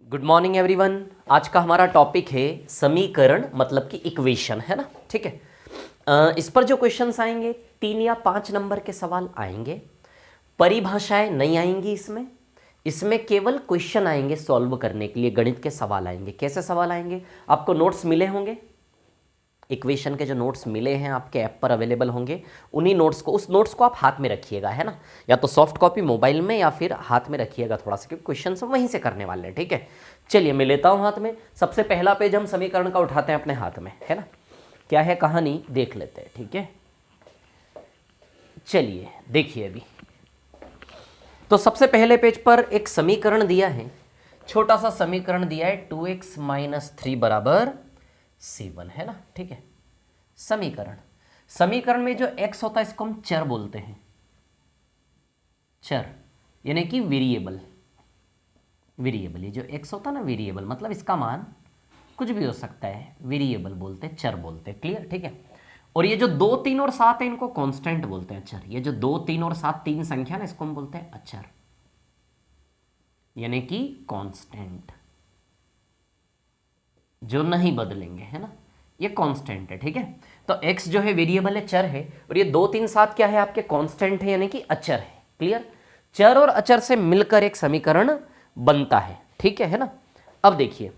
Good morning everyone. आज का हमारा टॉपिक है समीकरण, मतलब कि इक्वेशन, है ना। ठीक है। इस पर जो क्वेश्चंस आएंगे 3 या 5 नंबर के सवाल आएंगे। परिभाषाएं नहीं आएंगी इसमें केवल क्वेश्चन आएंगे सॉल्व करने के लिए, गणित के सवाल आएंगे। कैसे सवाल आएंगे? आपको नोट्स मिले होंगे, इक्वेशन के जो नोट्स मिले हैं आपके ऐप पर अवेलेबल होंगे। उन्हीं नोट्स को, उस नोट्स को आप हाथ में रखिएगा, है ना, या तो सॉफ्ट कॉपी मोबाइल में या फिर हाथ में रखिएगा थोड़ा सा, क्योंकि क्वेश्चन सब वहीं से करने वाले हैं। ठीक है, चलिए मैं लेता हूँ हाथ में। सबसे पहला पेज हम समीकरण का उठाते हैं अपने हाथ में, है ना। क्या है कहानी देख लेते हैं, ठीक है। चलिए देखिए अभी तो सबसे पहले पेज पर एक समीकरण दिया है, छोटा सा समीकरण दिया है 2x - 3 = 7, है ना। ठीक है, समीकरण में जो x होता है इसको हम चर बोलते हैं, चर यानी कि वेरिएबल। ये जो x होता है ना, वेरिएबल मतलब इसका मान कुछ भी हो सकता है, वेरिएबल बोलते हैं, चर बोलते हैं। क्लियर? ठीक है। और ये जो 2, 3 और 7 है इनको कांस्टेंट बोलते हैं, अचर। ये जो 2, 3 और 7 तीन संख्या ना, इसको हम बोलते हैं अचर, यानी कि कांस्टेंट, जो नहीं बदलेंगे, है ना। ये कांस्टेंट है, ठीक है। तो x जो है वेरिएबल है, चर है, और ये 2, 3, 7 क्या है आपके? कांस्टेंट है, यानी कि अचर है। क्लियर? चर और अचर से मिलकर एक समीकरण बनता है, ठीक है ना। अब देखिए,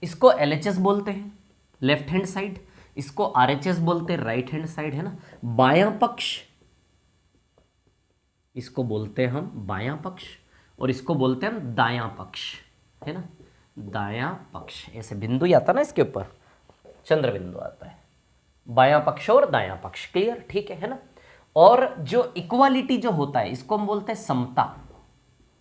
इसको LHS बोलते हैं, लेफ्ट हैंड साइड, इसको RHS बोलते हैं, राइट हैंड साइड, है ना। बायां पक्ष इसको बोलते हैं हम बायां पक्ष, और इसको बोलते हैं हम दायां पक्ष, है ना। दायां पक्ष, ऐसे बिंदु आता ना इसके ऊपर, चंद्र बिंदु आता है, बायां पक्ष और दायां पक्ष। क्लियर? ठीक है ना। और जो इक्वालिटी जो होता है इसको हम बोलते हैं समता,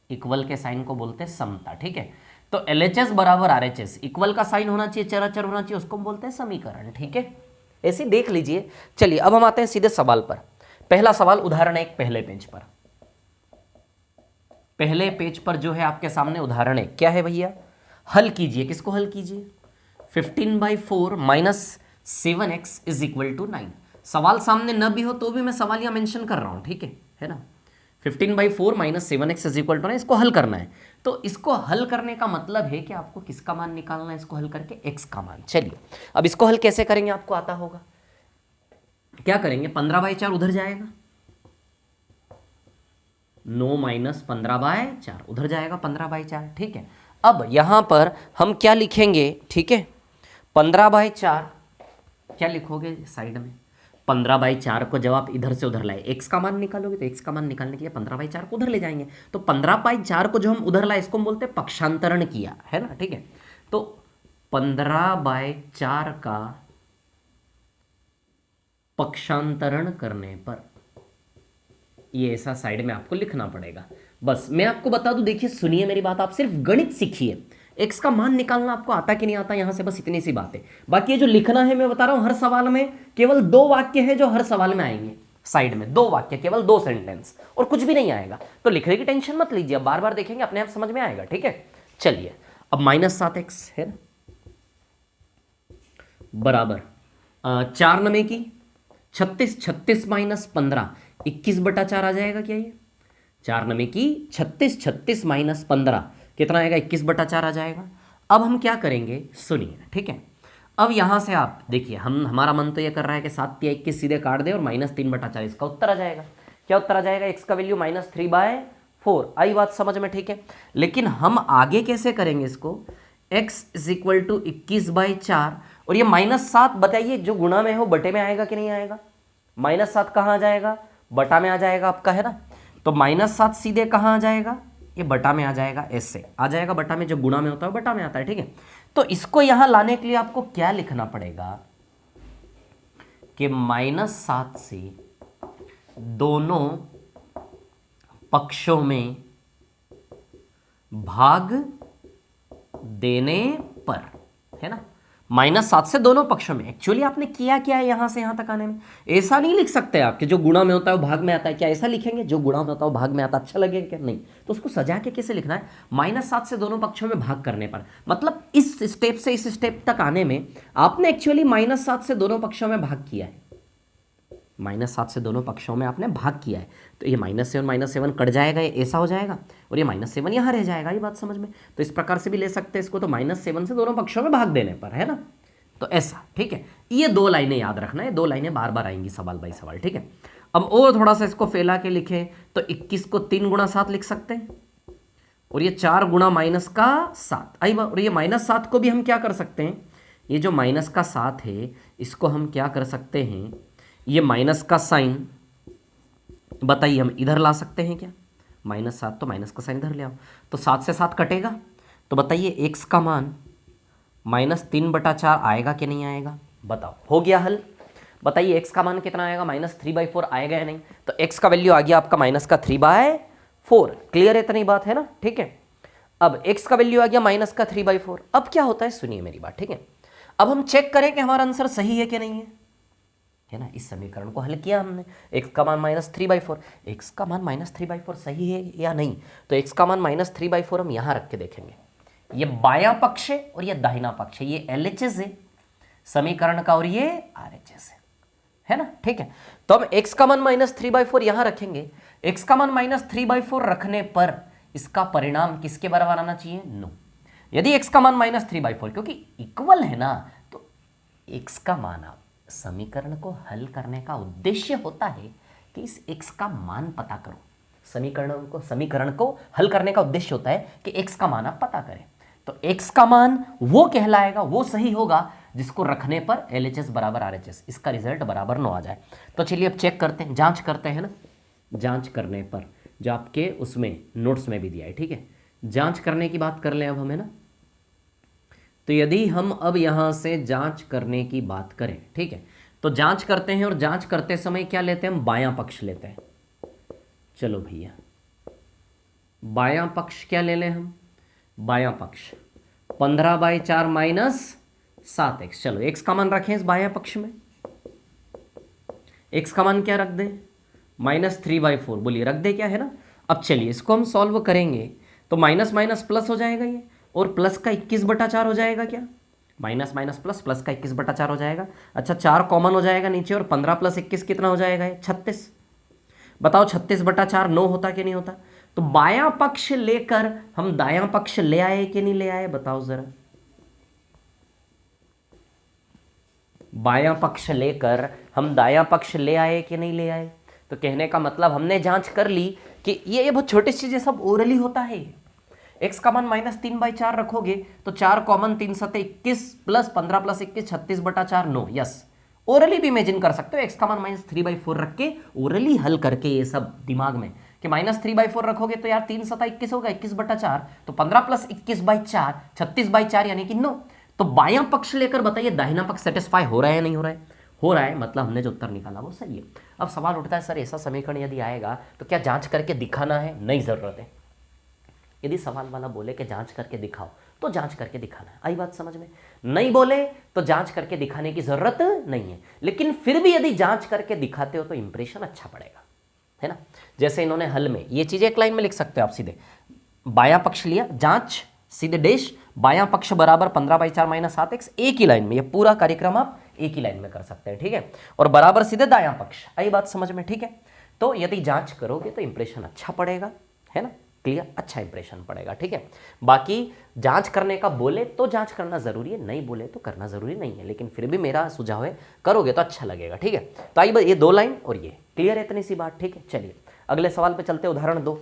इक्वल के साइन को बोलते हैं समता, ठीक है। तो LHS बराबर RHS, इक्वल का साइन होना चाहिए, चर अचर होना चाहिए, उसको हम बोलते हैं समीकरण, ठीक है। ऐसे देख लीजिए। चलिए अब हम आते हैं सीधे सवाल पर। पहला सवाल उदाहरण 1 पहले पेज पर, पहले पेज पर जो है आपके सामने उदाहरण 1 क्या है भैया? हल कीजिए। किसको हल कीजिए? 15/4 - 7x = 9। सवाल सामने न भी हो तो भी मैं सवाल यहां मेंशन कर रहा हूं, ठीक है ना। 15/4 - 7x = 9, इसको हल करना है। तो इसको हल करने का मतलब है कि आपको किसका मान निकालना है? इसको हल करके x का मान। चलिए अब इसको हल कैसे करेंगे आपको आता होगा। क्या करेंगे? 15/4 उधर जाएगा, 9 - 15/4 उधर जाएगा, 15/4, ठीक है। अब यहां पर हम क्या लिखेंगे? ठीक है, 15/4 क्या लिखोगे साइड में? 15/4 को जब आप इधर से उधर लाए, x का मान निकालोगे, तो x का मान निकालने के लिए 15/4 को उधर ले जाएंगे। तो 15/4 को जो हम उधर लाए इसको हम बोलते हैं पक्षांतरण किया, है ना, ठीक है। तो 15/4 का पक्षांतरण करने पर ये ऐसा साइड में आपको लिखना पड़ेगा। बस मैं आपको बता दूं, देखिए सुनिए मेरी बात, आप सिर्फ गणित सीखिए, x का मान निकालना आपको आता कि नहीं आता, यहां से बस इतनी सी बात है। बाकी ये जो लिखना है मैं बता रहा हूं, हर सवाल में केवल 2 वाक्य हैं जो हर सवाल में आएंगे, साइड में 2 वाक्य, केवल 2 सेंटेंस, और कुछ भी नहीं आएगा। तो लिखने की टेंशन मत लीजिए, बार बार देखेंगे अपने आप समझ में आएगा, ठीक है। चलिए अब -7x है बराबर 4 नमे की 36, 36 - 15 21/4 आ जाएगा क्या? ये 4 नमे की 36, 36 - 15 कितना आएगा? 21/4 आ जाएगा। अब हम क्या करेंगे सुनिए, ठीक है। अब यहां से आप देखिए, हमारा मन तो ये कर रहा है कि 7 या 21 सीधे काट दे और -3/4 इसका उत्तर आ जाएगा। क्या उत्तर आ जाएगा? x का वैल्यू -3/4। आई बात समझ में? ठीक है। लेकिन हम आगे कैसे करेंगे इसको? x = 21/4, और ये -7 बताइए, जो गुणा में हो बटे में आएगा कि नहीं आएगा? -7 कहाँ आ जाएगा? बटा में आ जाएगा आपका, है ना। तो -7 सीधे कहाँ आ जाएगा? ये बटा में आ जाएगा, ऐसे आ जाएगा बटा में, जो गुणा में होता है बटा में आता है, ठीक है। तो इसको यहां लाने के लिए आपको क्या लिखना पड़ेगा कि -7 से दोनों पक्षों में भाग देने पर, है ना। -7 से दोनों पक्षों में। एक्चुअली आपने किया क्या है यहां से यहां तक आने में? ऐसा नहीं लिख सकते आप कि जो गुणा में होता है वो भाग में आता है। क्या ऐसा लिखेंगे? जो गुणा में होता है वो भाग में आता है, अच्छा लगेगा क्या? नहीं। तो उसको सजा के कैसे लिखना है? -7 से दोनों पक्षों में भाग करने पर, मतलब इस स्टेप से इस स्टेप तक आने में आपने एक्चुअली -7 से दोनों पक्षों में भाग किया है, -7 से दोनों पक्षों में आपने भाग किया है, तो ये -7 कट जाएगा, ये ऐसा हो जाएगा, और ये -7 यहाँ रह जाएगा। ये बात समझ में? तो इस प्रकार से भी ले सकते हैं इसको, तो -7 से दोनों पक्षों में भाग देने पर, है ना, तो ऐसा। ठीक है, ये 2 लाइनें याद रखना है, 2 लाइनें बार बार आएंगी सवाल बाई सवाल। ठीक है, अब और थोड़ा सा इसको फैला के लिखें तो 21 को 3 गुणा 7 लिख सकते हैं, और ये 4 गुणा -7 आई। और ये -7 को भी हम क्या कर सकते हैं, ये जो -7 है इसको हम क्या कर सकते हैं, ये माइनस का साइन बताइए हम इधर ला सकते हैं क्या? -7 तो माइनस का साइन इधर ले आओ, तो 7 से 7 कटेगा, तो बताइए x का मान -3/4 आएगा कि नहीं आएगा? बताओ, हो गया हल। बताइए x का मान कितना आएगा? -3/4 आएगा या नहीं? तो x का वैल्यू आ गया आपका -3/4। क्लियर है इतनी बात, है ना? ठीक है, अब x का वैल्यू आ गया -3/4। अब क्या होता है, सुनिए मेरी बात। ठीक है, अब हम चेक करें कि हमारा आंसर सही है कि नहीं है ना? इस समीकरण को हल किया हमने, x का मान -3/4, x का मान -3/4 सही है या नहीं? तो x का मान -3/4 हम यहां रख के देखेंगे। ये बायां पक्ष है और ये दाहिना पक्ष है, ये LHS है समीकरण का और ये RHS है ना? ठीक है, तो हम x का मान -3/4 यहां रखेंगे। x का मान -3/4 रखने पर इसका परिणाम किसके बराबर आना चाहिए? नो। यदि x का मान -3/4, क्योंकि इक्वल है ना, तो x का मान, आप समीकरण को हल करने का उद्देश्य होता है कि इस x का मान पता करो। समीकरण को हल करने का उद्देश्य होता है कि x का मान आप पता करें। तो x का मान वो कहलाएगा, वो सही होगा जिसको रखने पर LHS बराबर RHS, इसका रिजल्ट बराबर 9 आ जाए। तो चलिए अब चेक करते हैं, जांच करते हैं ना। जांच करने पर जो आपके उसमें नोट्स में भी दिया है, ठीक है, जांच करने की बात कर लें अब हम, है ना। तो यदि हम अब यहाँ से जांच करने की बात करें, ठीक है, तो जांच करते हैं, और जांच करते समय क्या लेते हैं हम? बायां पक्ष लेते हैं। चलो भैया, बायां पक्ष क्या ले लें हम? बायां पक्ष 15/4 -7x। चलो x का मान रखें इस बायां पक्ष में, x का मान क्या रख दें? -3/4। बोलिए रख दे क्या, है ना। अब चलिए इसको हम सॉल्व करेंगे, तो माइनस माइनस प्लस हो जाएगा ये, और प्लस का 21/4 हो जाएगा क्या? माइनस माइनस प्लस, प्लस का 21/4 हो जाएगा। अच्छा, 4 कॉमन हो जाएगा नीचे, और 15 + 21 कितना हो जाएगा? 36। बताओ 36/4 9 होता कि नहीं होता? तो बायां पक्ष लेकर हम दायां पक्ष ले आए कि नहीं ले आए? बताओ जरा। बायां पक्ष लेकर हम दायां पक्ष ले आए कि नहीं ले आए? तो कहने का मतलब हमने जांच कर ली कि ये बहुत छोटी चीजें, सब ओरली होता है। x का मान -3/4 रखोगे तो 4 कॉमन, 3 7 21 प्लस 15 + 21 36/4 9। यस, ओरली भी इमेजिन कर सकते हो। x का मान -3/4 रख के ओरली हल करके, ये सब दिमाग में कि -3/4 रखोगे तो यार 3 7 21 होगा, 21/4, तो 15 + 21/4 36/4 यानी कि 9। तो बायां पक्ष लेकर बताइए दाहिना पक्ष सेटिस्फाई हो रहा है या नहीं हो रहा है? हो रहा है, मतलब हमने जो उत्तर निकाला वो सही है। अब सवाल उठता है, सर ऐसा समीकरण यदि आएगा तो क्या जांच करके दिखाना है? नहीं जरूरत है। यदि सवाल वाला बोले कि जांच करके दिखाओ, तो जांच करके दिखाना है। आई बात समझ में? नहीं बोले तो जांच करके दिखाने की जरूरत नहीं है। लेकिन फिर भी यदि जांच करके दिखाते हो तो इंप्रेशन अच्छा पड़ेगा, है ना। जैसे इन्होंने हल में ये चीज एक लाइन में लिख सकते हो आप सीधे, बायां पक्ष लिया, जांच सीधे डेश, बायां पक्ष बराबर 15/4 - 7x, एक ही लाइन में। ये पूरा कार्यक्रम आप एक ही लाइन में कर सकते हैं, ठीक है, और बराबर सीधे दायां पक्ष। आई बात समझ में? ठीक है, तो यदि जांच करोगे तो इंप्रेशन अच्छा पड़ेगा, है ना। क्लियर, अच्छा इंप्रेशन पड़ेगा, ठीक है। बाकी जांच करने का बोले तो जांच करना जरूरी है, नहीं बोले तो करना जरूरी नहीं है, लेकिन फिर भी मेरा सुझाव है करोगे तो अच्छा लगेगा, ठीक है। तो आइए ये 2 लाइन और ये क्लियर है, इतनी सी बात, ठीक है। चलिए अगले सवाल पे चलते, उदाहरण 2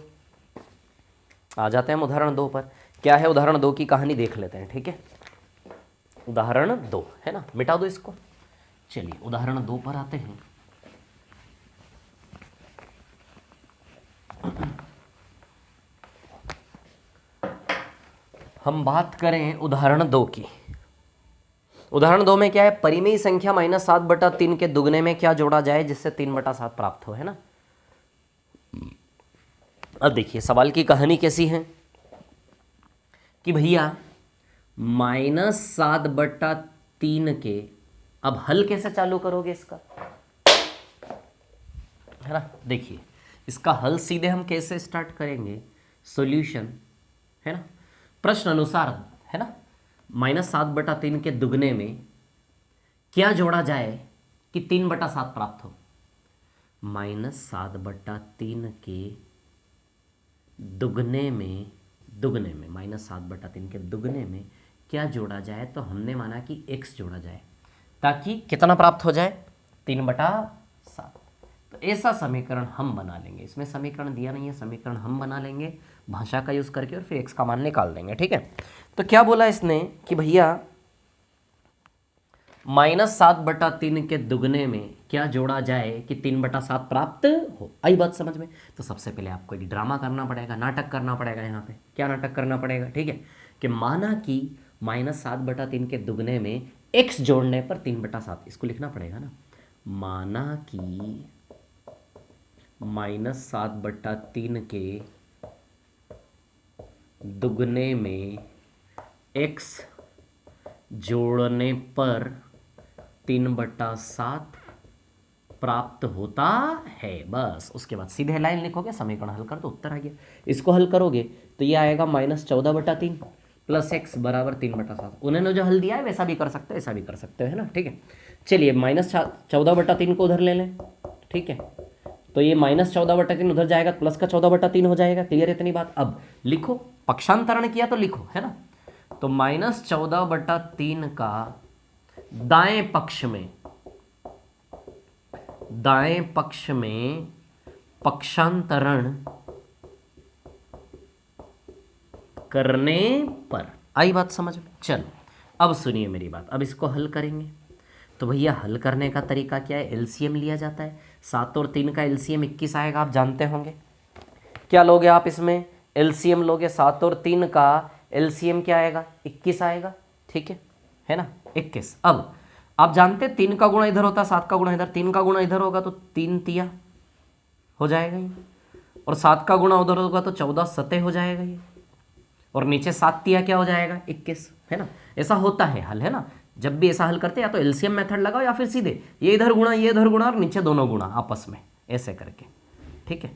आ जाते हैं हम। उदाहरण 2 पर क्या है? उदाहरण 2 की कहानी देख लेते हैं, ठीक है। उदाहरण 2 है ना, मिटा दो इसको। चलिए उदाहरण 2 पर आते हैं। हम बात करें उदाहरण 2 की। उदाहरण 2 में क्या है? परिमेय संख्या -7/3 के दुगने में क्या जोड़ा जाए जिससे 3/7 प्राप्त हो, है ना। अब देखिए सवाल की कहानी कैसी है कि भैया -7/3 के, अब हल कैसे चालू करोगे इसका, है ना। देखिए इसका हल सीधे हम कैसे स्टार्ट करेंगे? सॉल्यूशन, है ना, प्रश्न अनुसार, है ना। -7/3 के दुगने में क्या जोड़ा जाए कि 3/7 प्राप्त हो? -7/3 के दुगने में -7/3 के दुगने में क्या जोड़ा जाए, तो हमने माना कि x जोड़ा जाए ताकि कितना प्राप्त हो जाए, 3/7। तो ऐसा समीकरण हम बना लेंगे। इसमें समीकरण दिया नहीं है, समीकरण हम बना लेंगे भाषा का यूज़ करके और फिर x का मान निकाल देंगे। ठीक है, तो क्या बोला इसने कि भैया -7/3 के दुगने में क्या जोड़ा जाए कि 3/7 प्राप्त हो। आई बात समझ में। तो सबसे पहले आपको एक ड्रामा करना पड़ेगा, नाटक करना पड़ेगा। यहाँ पे क्या नाटक करना पड़ेगा, ठीक है, कि माना कि -7/3 के दुगने में x जोड़ने पर 3/7, इसको लिखना पड़ेगा ना। माना कि -7/3 के दुगने में x जोड़ने पर 3/7 प्राप्त होता है। बस उसके बाद सीधे लाइन लिखोगे, समीकरण हल कर तो उत्तर आ गया। इसको हल करोगे तो ये आएगा -14/3 प्लस x बराबर 3/7। उन्होंने जो हल दिया है वैसा भी कर सकते हो, ऐसा भी कर सकते हो, है ना। ठीक है, चलिए -14/3 को उधर ले लें। ठीक है, तो ये -14/3 उधर जाएगा, प्लस का 14/3 हो जाएगा। क्लियर है इतनी बात। अब लिखो, पक्षांतरण किया तो लिखो, है ना। तो -14/3 का दाएं पक्ष में पक्षांतरण करने पर। आई बात समझ में। चलो अब सुनिए मेरी बात, अब इसको हल करेंगे। तो भैया हल करने का तरीका क्या है, एलसीएम लिया जाता है। 7 और 3 का एलसीएम 21 आएगा, आप जानते होंगे। क्या लोगे आप इसमें, एलसीएम लोगे। 7 और 3 का एलसीएम क्या आएगा, 21 आएगा। ठीक है ना, 21। अब आप जानते हैं 3 का गुणा इधर होता है, 7 का गुणा इधर, 3 का गुणा इधर होगा तो 3 तिया हो जाएगा ये, और 7 का गुणा उधर होगा तो 14 सतह हो जाएगा ये, और नीचे 7 तिया क्या हो जाएगा, 21, है ना। ऐसा होता है हल, है ना। जब भी ऐसा हल करते हैं या तो एलसीएम मेथड लगाओ या फिर सीधे ये इधर गुणा और नीचे दोनों गुणा आपस में ऐसे करके। ठीक है,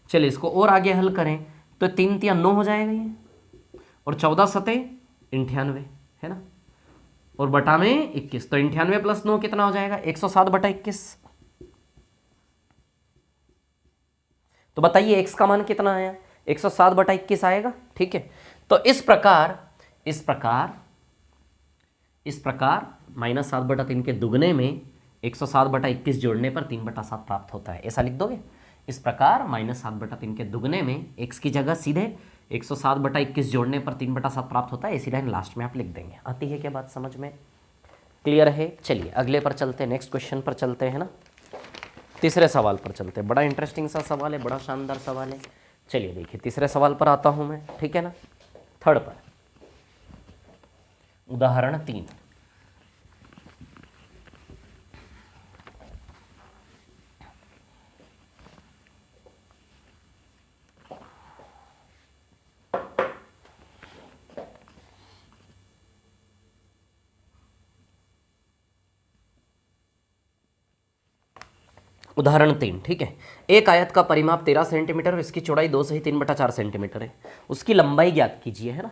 चलिए इसको और आगे हल करें तो 3 तिया 9 हो जाएगा ये, और 14 सतह 98, है ना, और बटा में 21। तो 98 प्लस 9 कितना हो जाएगा, 107/21। तो बताइए x का मान कितना आया, 107/21 आएगा। ठीक है, तो इस प्रकार -7/3 के दुगने में 107/21 जोड़ने पर 3/7 प्राप्त होता है, ऐसा लिख दोगे। इस प्रकार -7/3 के दुगने में x की जगह सीधे 107/21 जोड़ने पर 3/7 प्राप्त होता है। ऐसी लाइन लास्ट में आप लिख देंगे। आती है क्या बात समझ में, क्लियर है। चलिए अगले पर चलते हैं, नेक्स्ट क्वेश्चन पर चलते हैं ना, तीसरे सवाल पर चलते हैं। बड़ा इंटरेस्टिंग सा सवाल है, बड़ा शानदार सवाल है। चलिए देखिए तीसरे सवाल पर आता हूं मैं, ठीक है ना। थर्ड पर, उदाहरण 3। उदाहरण 3, ठीक है। एक आयत का परिमाप 13 सेंटीमीटर और इसकी चौड़ाई 2 से ही 3/4 सेंटीमीटर है। उसकी लंबाई ज्ञात कीजिए, है ना।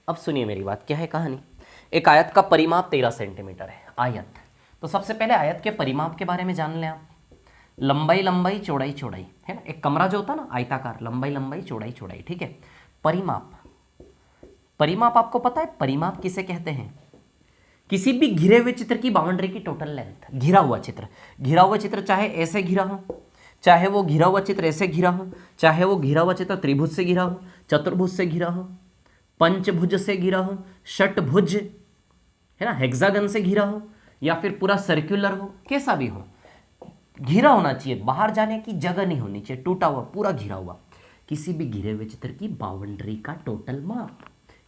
अब सुनिए मेरी बात, क्या है कहानी। एक आयत का परिमाप 13 सेंटीमीटर है, आयत। तो सबसे पहले आयत के परिमाप के बारे में जान लें आप। लंबाई लंबाई चौड़ाई चौड़ाई, है ना। एक कमरा जो होता है ना आयताकार, लंबाई लंबाई चौड़ाई चौड़ाई, ठीक है। परिमाप आपको पता है परिमाप किसे कहते हैं, किसी भी घिरे हुए चित्र की बाउंड्री की टोटल लेंथ। घिरा हुआ चित्र चाहे ऐसे घिरा हो, चाहे वो घिरा हुआ चित्र ऐसे घिरा हो, चाहे वो घिरा हुआ चित्र त्रिभुज से घिरा हो, चतुर्भुज से घिरा हो, पंचभुज से घिरा हो, षटभुज, है ना, हेक्सागन से घिरा हो, या फिर पूरा सर्कुलर हो, कैसा भी हो, घिरा होना चाहिए, बाहर जाने की जगह नहीं होनी चाहिए, टूटा हुआ पूरा घिरा हुआ। किसी भी घिरे हुए चित्र की बाउंड्री का टोटल माप,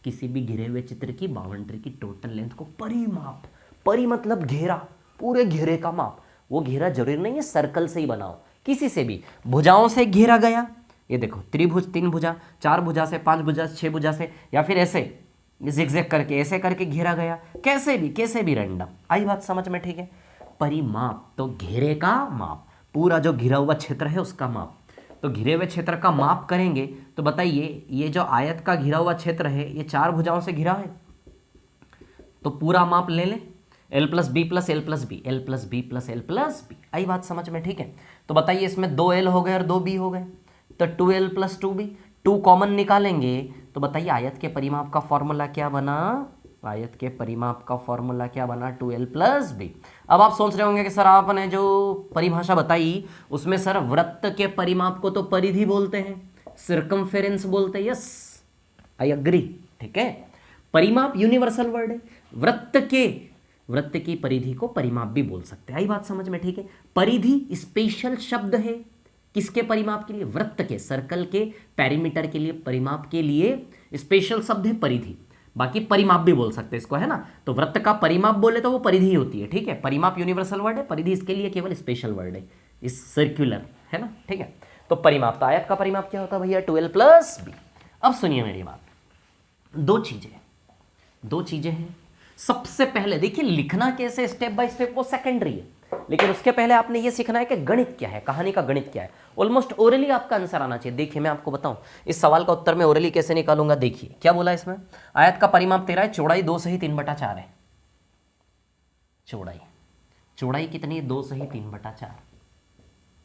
किसी भी घिरे हुए चित्र की बाउंड्री की टोटल लेंथ को परिमाप, परि मतलब घेरा, पूरे घेरे का माप। वो घेरा जरूरी नहीं है सर्कल से ही बनाओ, किसी से भी, भुजाओं से घेरा गया, ये देखो त्रिभुज, 3 भुजा, 4 भुजा से, 5 भुजा से, 6 भुजा से, या फिर ऐसे जिगजैग करके ऐसे करके घेरा गया, कैसे भी रैंडम। आई बात समझ में, ठीक है। परिमाप तो घेरे का माप, पूरा जो घिरा हुआ क्षेत्र है उसका माप। तो घिरे हुए क्षेत्र का माप करेंगे तो बताइए ये जो आयत का घिरा हुआ क्षेत्र है ये 4 भुजाओं से घिरा है, तो पूरा माप ले लें, l + b + l + b, l + b + l + b। आई बात समझ में, ठीक है। तो बताइए इसमें 2l हो गए और 2b हो गए, तो 2l प्लस 2b, 2 कॉमन निकालेंगे तो बताइए आयत के परिमाप का फॉर्मूला क्या बना, आयत के परिमाप का फॉर्मूला क्या बना, 2l प्लस बी। अब आप सोच रहे होंगे कि सर आपने जो परिभाषा बताई उसमें सर वृत्त के परिमाप को तो परिधि बोलते हैं, सर्कमफेरेंस बोलते हैं। यस आई अग्री, ठीक है। परिमाप यूनिवर्सल वर्ड है, वृत्त की परिधि को परिमाप भी बोल सकते हैं, आई बात समझ में, ठीक है। परिधि स्पेशल शब्द है किसके परिमाप के लिए, वृत्त के, सर्कल के पेरीमीटर के लिए, परिमाप के लिए स्पेशल शब्द है परिधि, बाकी परिमाप भी बोल सकते हैं इसको, है ना। तो वृत्त का परिमाप बोले तो वो परिधि होती है, ठीक है। परिमाप यूनिवर्सल वर्ड है, परिधि इसके लिए केवल स्पेशल वर्ड है, इस सर्कुलर, है ना, ठीक है। तो परिमाप, तो आयत का परिमाप क्या होता है भैया, 2l प्लस बी। अब सुनिए मेरी बात, दो चीजें हैं। सबसे पहले देखिए लिखना कैसे स्टेप बाय स्टेप वो सेकेंडरी है, लेकिन उसके पहले आपने ये सीखना है कि गणित क्या है, कहानी का गणित क्या है। ऑलमोस्ट ओरली आपका आंसर आना चाहिए। देखिए मैं आपको बताऊं इस सवाल का उत्तर मैं ओरली कैसे निकालूंगा। देखिए क्या बोला इसमें, आयत का परिमाप 13 है, चौड़ाई 2 सही 3/4 है। चौड़ाई कितनी है, 2 सही 3/4।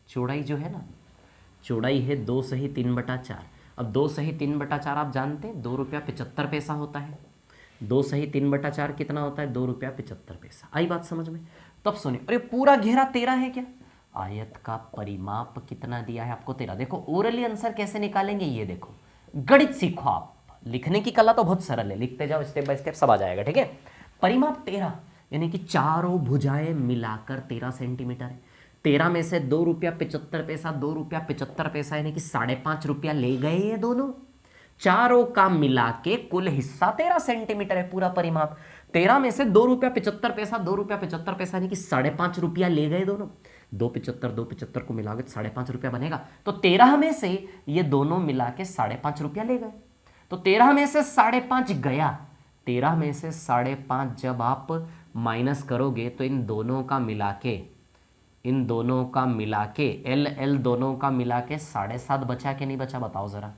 चौड़ाई जो है ना, चौड़ाई है 2 सही 3/4। अब 2 सही 3/4 आप जानते हैं 2 रुपया 75 पैसा होता है। 2 सही 3/4 कितना होता है, 2 रुपया 75 पैसा। आई बात समझ में। तब सुनिए, अरे पूरा घेरा 13 है क्या, आयत का परिमाप कितना दिया है आपको, 13। देखो ओरली आंसर कैसे निकालेंगे, ये देखो गणित सीखो आप, लिखने की कला तो बहुत सरल है, लिखते जाओ स्टेप बाय स्टेप सब आ जाएगा, ठीक है। परिमाप 13 यानी कि चारों भुजाएं मिलाकर 13 सेंटीमीटर है। 13 में से 2 रुपया 75 पैसा, 2 रुपया 75 पैसा यानी कि 5.5 रुपया ले गए ये दोनों, चारों का मिला के कुल हिस्सा 13 सेंटीमीटर है पूरा परिमाप। 13 में से 2 रुपया 75 पैसा, 2 रुपया 75 पैसा यानी कि 5.5 रुपया ले गए दोनों। 2.75 को मिला के 5.5 रुपया बनेगा, तो 13 में से ये दोनों मिला के 5.5 रुपया ले गए। तो 13 में से 5.5 गया, 13 में से 5.5 जब आप माइनस करोगे तो इन दोनों का मिला के एल दोनों का मिला के 7.5 बचा कि नहीं बचा, बताओ जरा।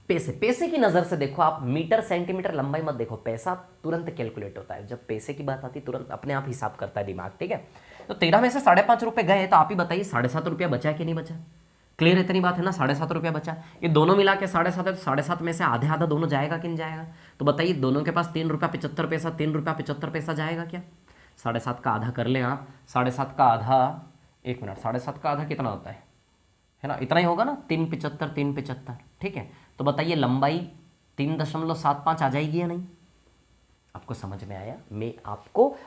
पैसे की नजर से देखो आप, मीटर सेंटीमीटर लंबाई मत देखो, पैसा तुरंत कैलकुलेट होता है, जब पैसे की बात आती तुरंत अपने आप हिसाब करता है दिमाग, ठीक है। तो 13 में से 5.5 रुपए गए, तो आप ही बताइए 7.5 रुपया बचा कि नहीं बचा। क्लियर इतनी बात है ना, 7.5 रुपया बचा, ये दोनों मिला के 7.5 है, तो 7.5 में से आधे आधा दोनों जाएगा कि नहीं जाएगा। तो बताइए दोनों के पास 3 रुपया 75 पैसा, 3 रुपया 75 पैसा जाएगा क्या। 7.5 का आधा कर लें आप, 7.5 का आधा, 1 मिनट, 7.5 का आधा कितना होता है ना, इतना ही होगा ना, 375 375, ठीक है। तो बताइए लंबाई 3.75 आ जाएगी या नहीं, आपको समझ में आया। मैं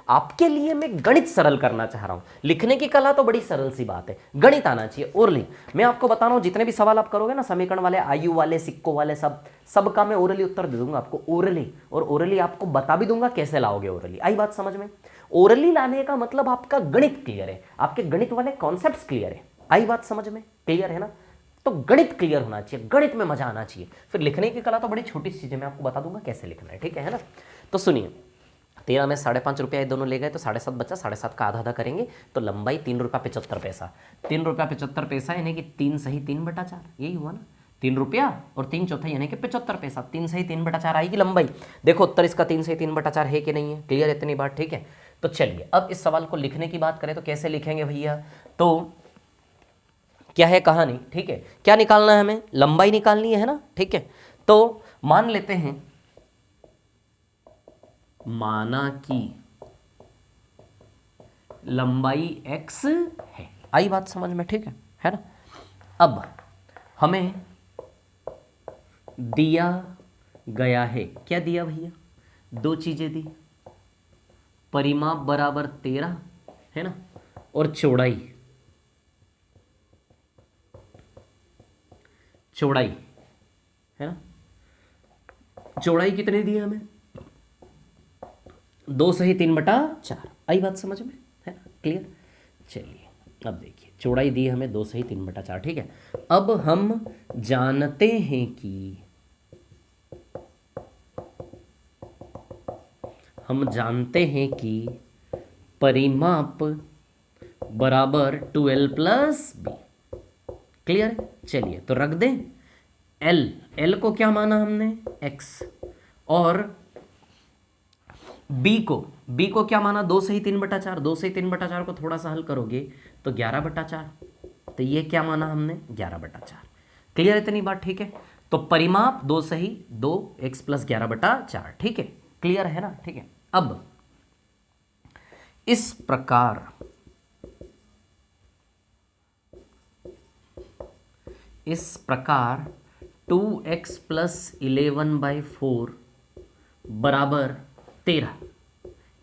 आपके लिए मैं गणित सरल करना चाह रहा हूं, लिखने की कला तो बड़ी सरल सी बात है, गणित आना चाहिए। ओरली मैं आपको बता रहा हूं, जितने भी सवाल आप करोगे ना, समीकरण वाले, आयु वाले, सिक्कों वाले, सब का मैं ओरली उत्तर दे दूंगा आपको, ओरली। और ओरली आपको बता भी दूंगा कैसे लाओगे ओरली, आई बात समझ में। ओरली लाने का मतलब आपका गणित क्लियर है, आपके गणित वाले कॉन्सेप्ट क्लियर है, आई बात समझ में, क्लियर है ना। तो गणित क्लियर होना चाहिए, गणित में मजा आना चाहिए, फिर लिखने की कला तो बड़ी छोटी चीज है, मैं आपको बता दूंगा कैसे लिखना है, ठीक है ना। तो सुनिए 13 में 5.5 रुपया दोनों ले गए, तो 7.5 बचा, 7.5 का आधा आधा करेंगे, तो लंबाई 3 रुपया 75 पैसा, 3 रुपया 75 पैसा यानी कि 3 सही 3/4, यही हुआ ना, 3 रुपया और 3 चौथा यानी कि 75 पैसा, 3 सही 3/4 आएगी लंबाई। देखो उत्तर इसका 3 सही 3/4 है कि नहीं है, क्लियर इतनी बात, ठीक है। तो चलिए अब इस सवाल को लिखने की बात करें तो कैसे लिखेंगे भैया, तो क्या है कहानी, ठीक है। क्या निकालना है हमें, लंबाई निकालनी है ना, ठीक है। तो मान लेते हैं, माना कि लंबाई x है, आई बात समझ में, ठीक है ना। अब हमें दिया गया है, क्या दिया भैया, 2 चीजें दी, परिमाप बराबर 13 है ना, और चौड़ाई है ना। चौड़ाई कितनी दी है हमें, 2 सही 3/4, आई बात समझ में, है ना, क्लियर। चलिए अब देखिए चौड़ाई दी हमें 2 सही 3/4, ठीक है। अब हम जानते हैं कि परिमाप बराबर 2l प्लस बी, क्लियर। चलिए तो रख दें, एल को क्या माना हमने, x, और बी को क्या माना, 2 से ही 3/4, 2 से ही 3/4 को थोड़ा सा हल करोगे तो 11/4, तो ये क्या माना हमने 11/4। क्लियर है इतनी बात, ठीक है। तो परिमाप 2 से ही 2x + 11/4, ठीक है, क्लियर है ना, ठीक है। अब इस प्रकार इस प्रकार 2x + 11/4 बराबर 13,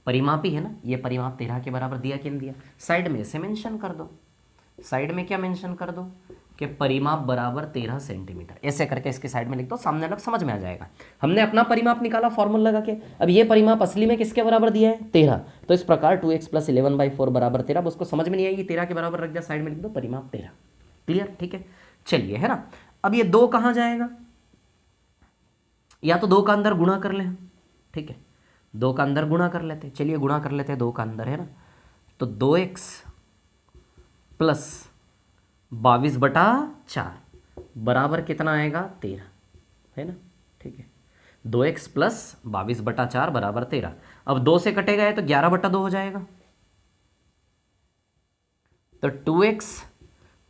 परिमापी है ना, ये परिमाप 13 के बराबर दिया कि नहीं दिया। साइड में इसे मेंशन कर दो, साइड में क्या मेंशन कर दो कि परिमाप बराबर 13 सेंटीमीटर, ऐसे करके इसके साइड में लिख दो, सामने लोग समझ में आ जाएगा। हमने अपना परिमाप निकाला फॉर्मूला लगा के, अब ये परिमाप असली में किसके बराबर दिया है 13, तो इस प्रकार 2x + 11/4 बराबर 13, अब उसको समझ में नहीं आएगी 13 के बराबर रख दिया, साइड में लिख दो परिमाप 13। क्लियर, ठीक है। चलिए, है ना। अब ये 2 कहाँ जाएगा, या तो 2 का अंदर गुणा कर लें, ठीक है, 2 का अंदर गुणा कर लेते, चलिए गुणा कर लेते हैं 2 का अंदर, है ना। तो 2x + 22/4 बराबर कितना आएगा 13, है ना, ठीक है। 2x + 22/4 बराबर 13। अब 2 से कटेगा है तो 11/2 हो जाएगा, तो 2x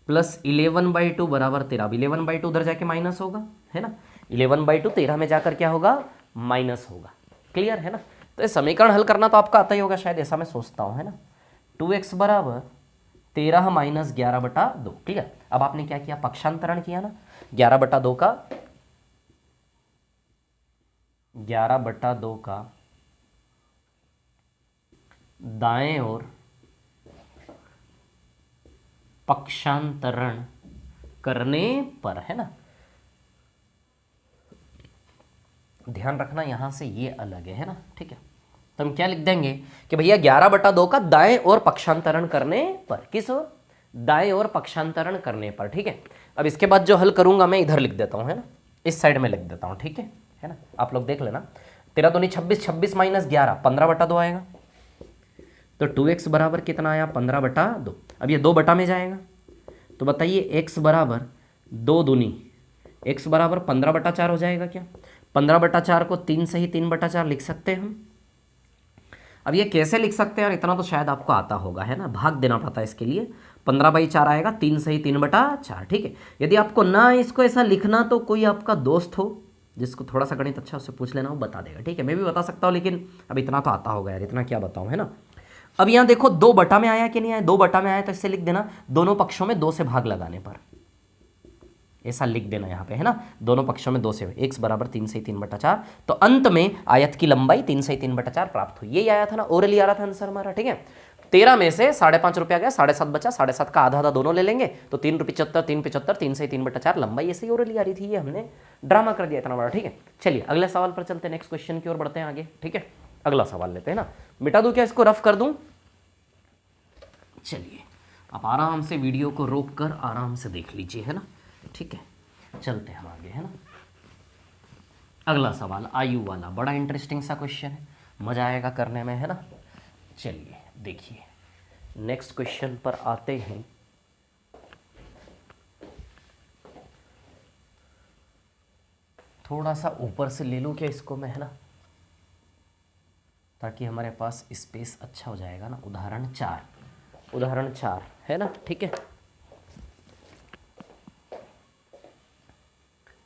+ 11/2 बराबर 13। अब 11/2 उधर जाके माइनस होगा, है ना, 11/2 13 में जाकर क्या होगा, माइनस होगा। क्लियर है ना। तो ये समीकरण हल करना तो आपका आता ही होगा शायद, ऐसा मैं सोचता हूँ, है ना। 2x बराबर 13 - 11/2। क्लियर। अब आपने क्या किया, पक्षांतरण किया ना, 11/2 का 11/2 का दाएं ओर पक्षांतरण करने पर, है ना, ध्यान रखना यहां से ये अलग है ना, ठीक है। तो हम क्या लिख देंगे कि भैया 11/2 का दाएं ओर पक्षांतरण करने पर, किस ओर, दाएं ओर पक्षांतरण करने पर, ठीक है। अब इसके बाद जो हल करूंगा मैं इधर लिख देता हूं, है ना, इस साइड में लिख देता हूं, ठीक है ना, आप लोग देख लेना। 13 दूनी 26, 26 - 11 15/2 आएगा, तो 2x बराबर कितना आया 15/2। अब ये 2 बटा में जाएगा, तो बताइए x बराबर 2 दूनी x बराबर 15/4 हो जाएगा क्या। 15/4 को 3 से ही 3/4 लिख सकते हैं हम। अब ये कैसे लिख सकते हैं, और इतना तो शायद आपको आता होगा, है ना, भाग देना पड़ता है इसके लिए। 15/4 आएगा, 3 से ही 3/4, ठीक है। यदि आपको ना इसको ऐसा लिखना तो कोई आपका दोस्त हो जिसको थोड़ा सा गणित अच्छा उससे पूछ लेना, वो बता देगा, ठीक है। मैं भी बता सकता हूँ, लेकिन अब इतना तो आता होगा यार, इतना क्या बताऊँ, है ना। अब यहाँ देखो 2 बटा में आया कि नहीं आया, 2 बटा में आया, तो इससे लिख देना दोनों पक्षों में 2 से भाग लगाने पर, ऐसा लिख देना यहाँ पे, है ना, दोनों पक्षों में 2 से, x बराबर 3 से 3/4, तो अंत में आयत की लंबाई 3 से 3/4 प्राप्त हुई। यही आया था ना, ओरली आ रहा था आंसर हमारा, ठीक है। 13 में से 5.5 रुपया गया, 7.5 बचा, 7.5 का आधा आधा दोनों ले लेंगे, तो 3 × 75, 3 × 75, 3 से 3/4 लंबाई, ऐसे ही ओरली आ रही थी, ये हमने ड्रामा कर दिया इतना बड़ा, ठीक है। चलिए अगले सवाल पर चलते हैं, नेक्स्ट क्वेश्चन की ओर बढ़ते हैं आगे, ठीक है। अगला सवाल लेते हैं ना, मिटा दूं क्या इसको, रफ कर दूं, चलिए आप आराम से वीडियो को रोक कर आराम से देख लीजिए, है ना, ठीक है। चलते हैं हम आगे, है ना। अगला सवाल आयु वाला, बड़ा इंटरेस्टिंग सा क्वेश्चन है, मजा आएगा करने में, है ना। चलिए देखिए नेक्स्ट क्वेश्चन पर आते हैं। थोड़ा सा ऊपर से ले लूं क्या इसको मैं, है ना, ताकि हमारे पास स्पेस अच्छा हो जाएगा ना। उदाहरण 4 है ना, ठीक है।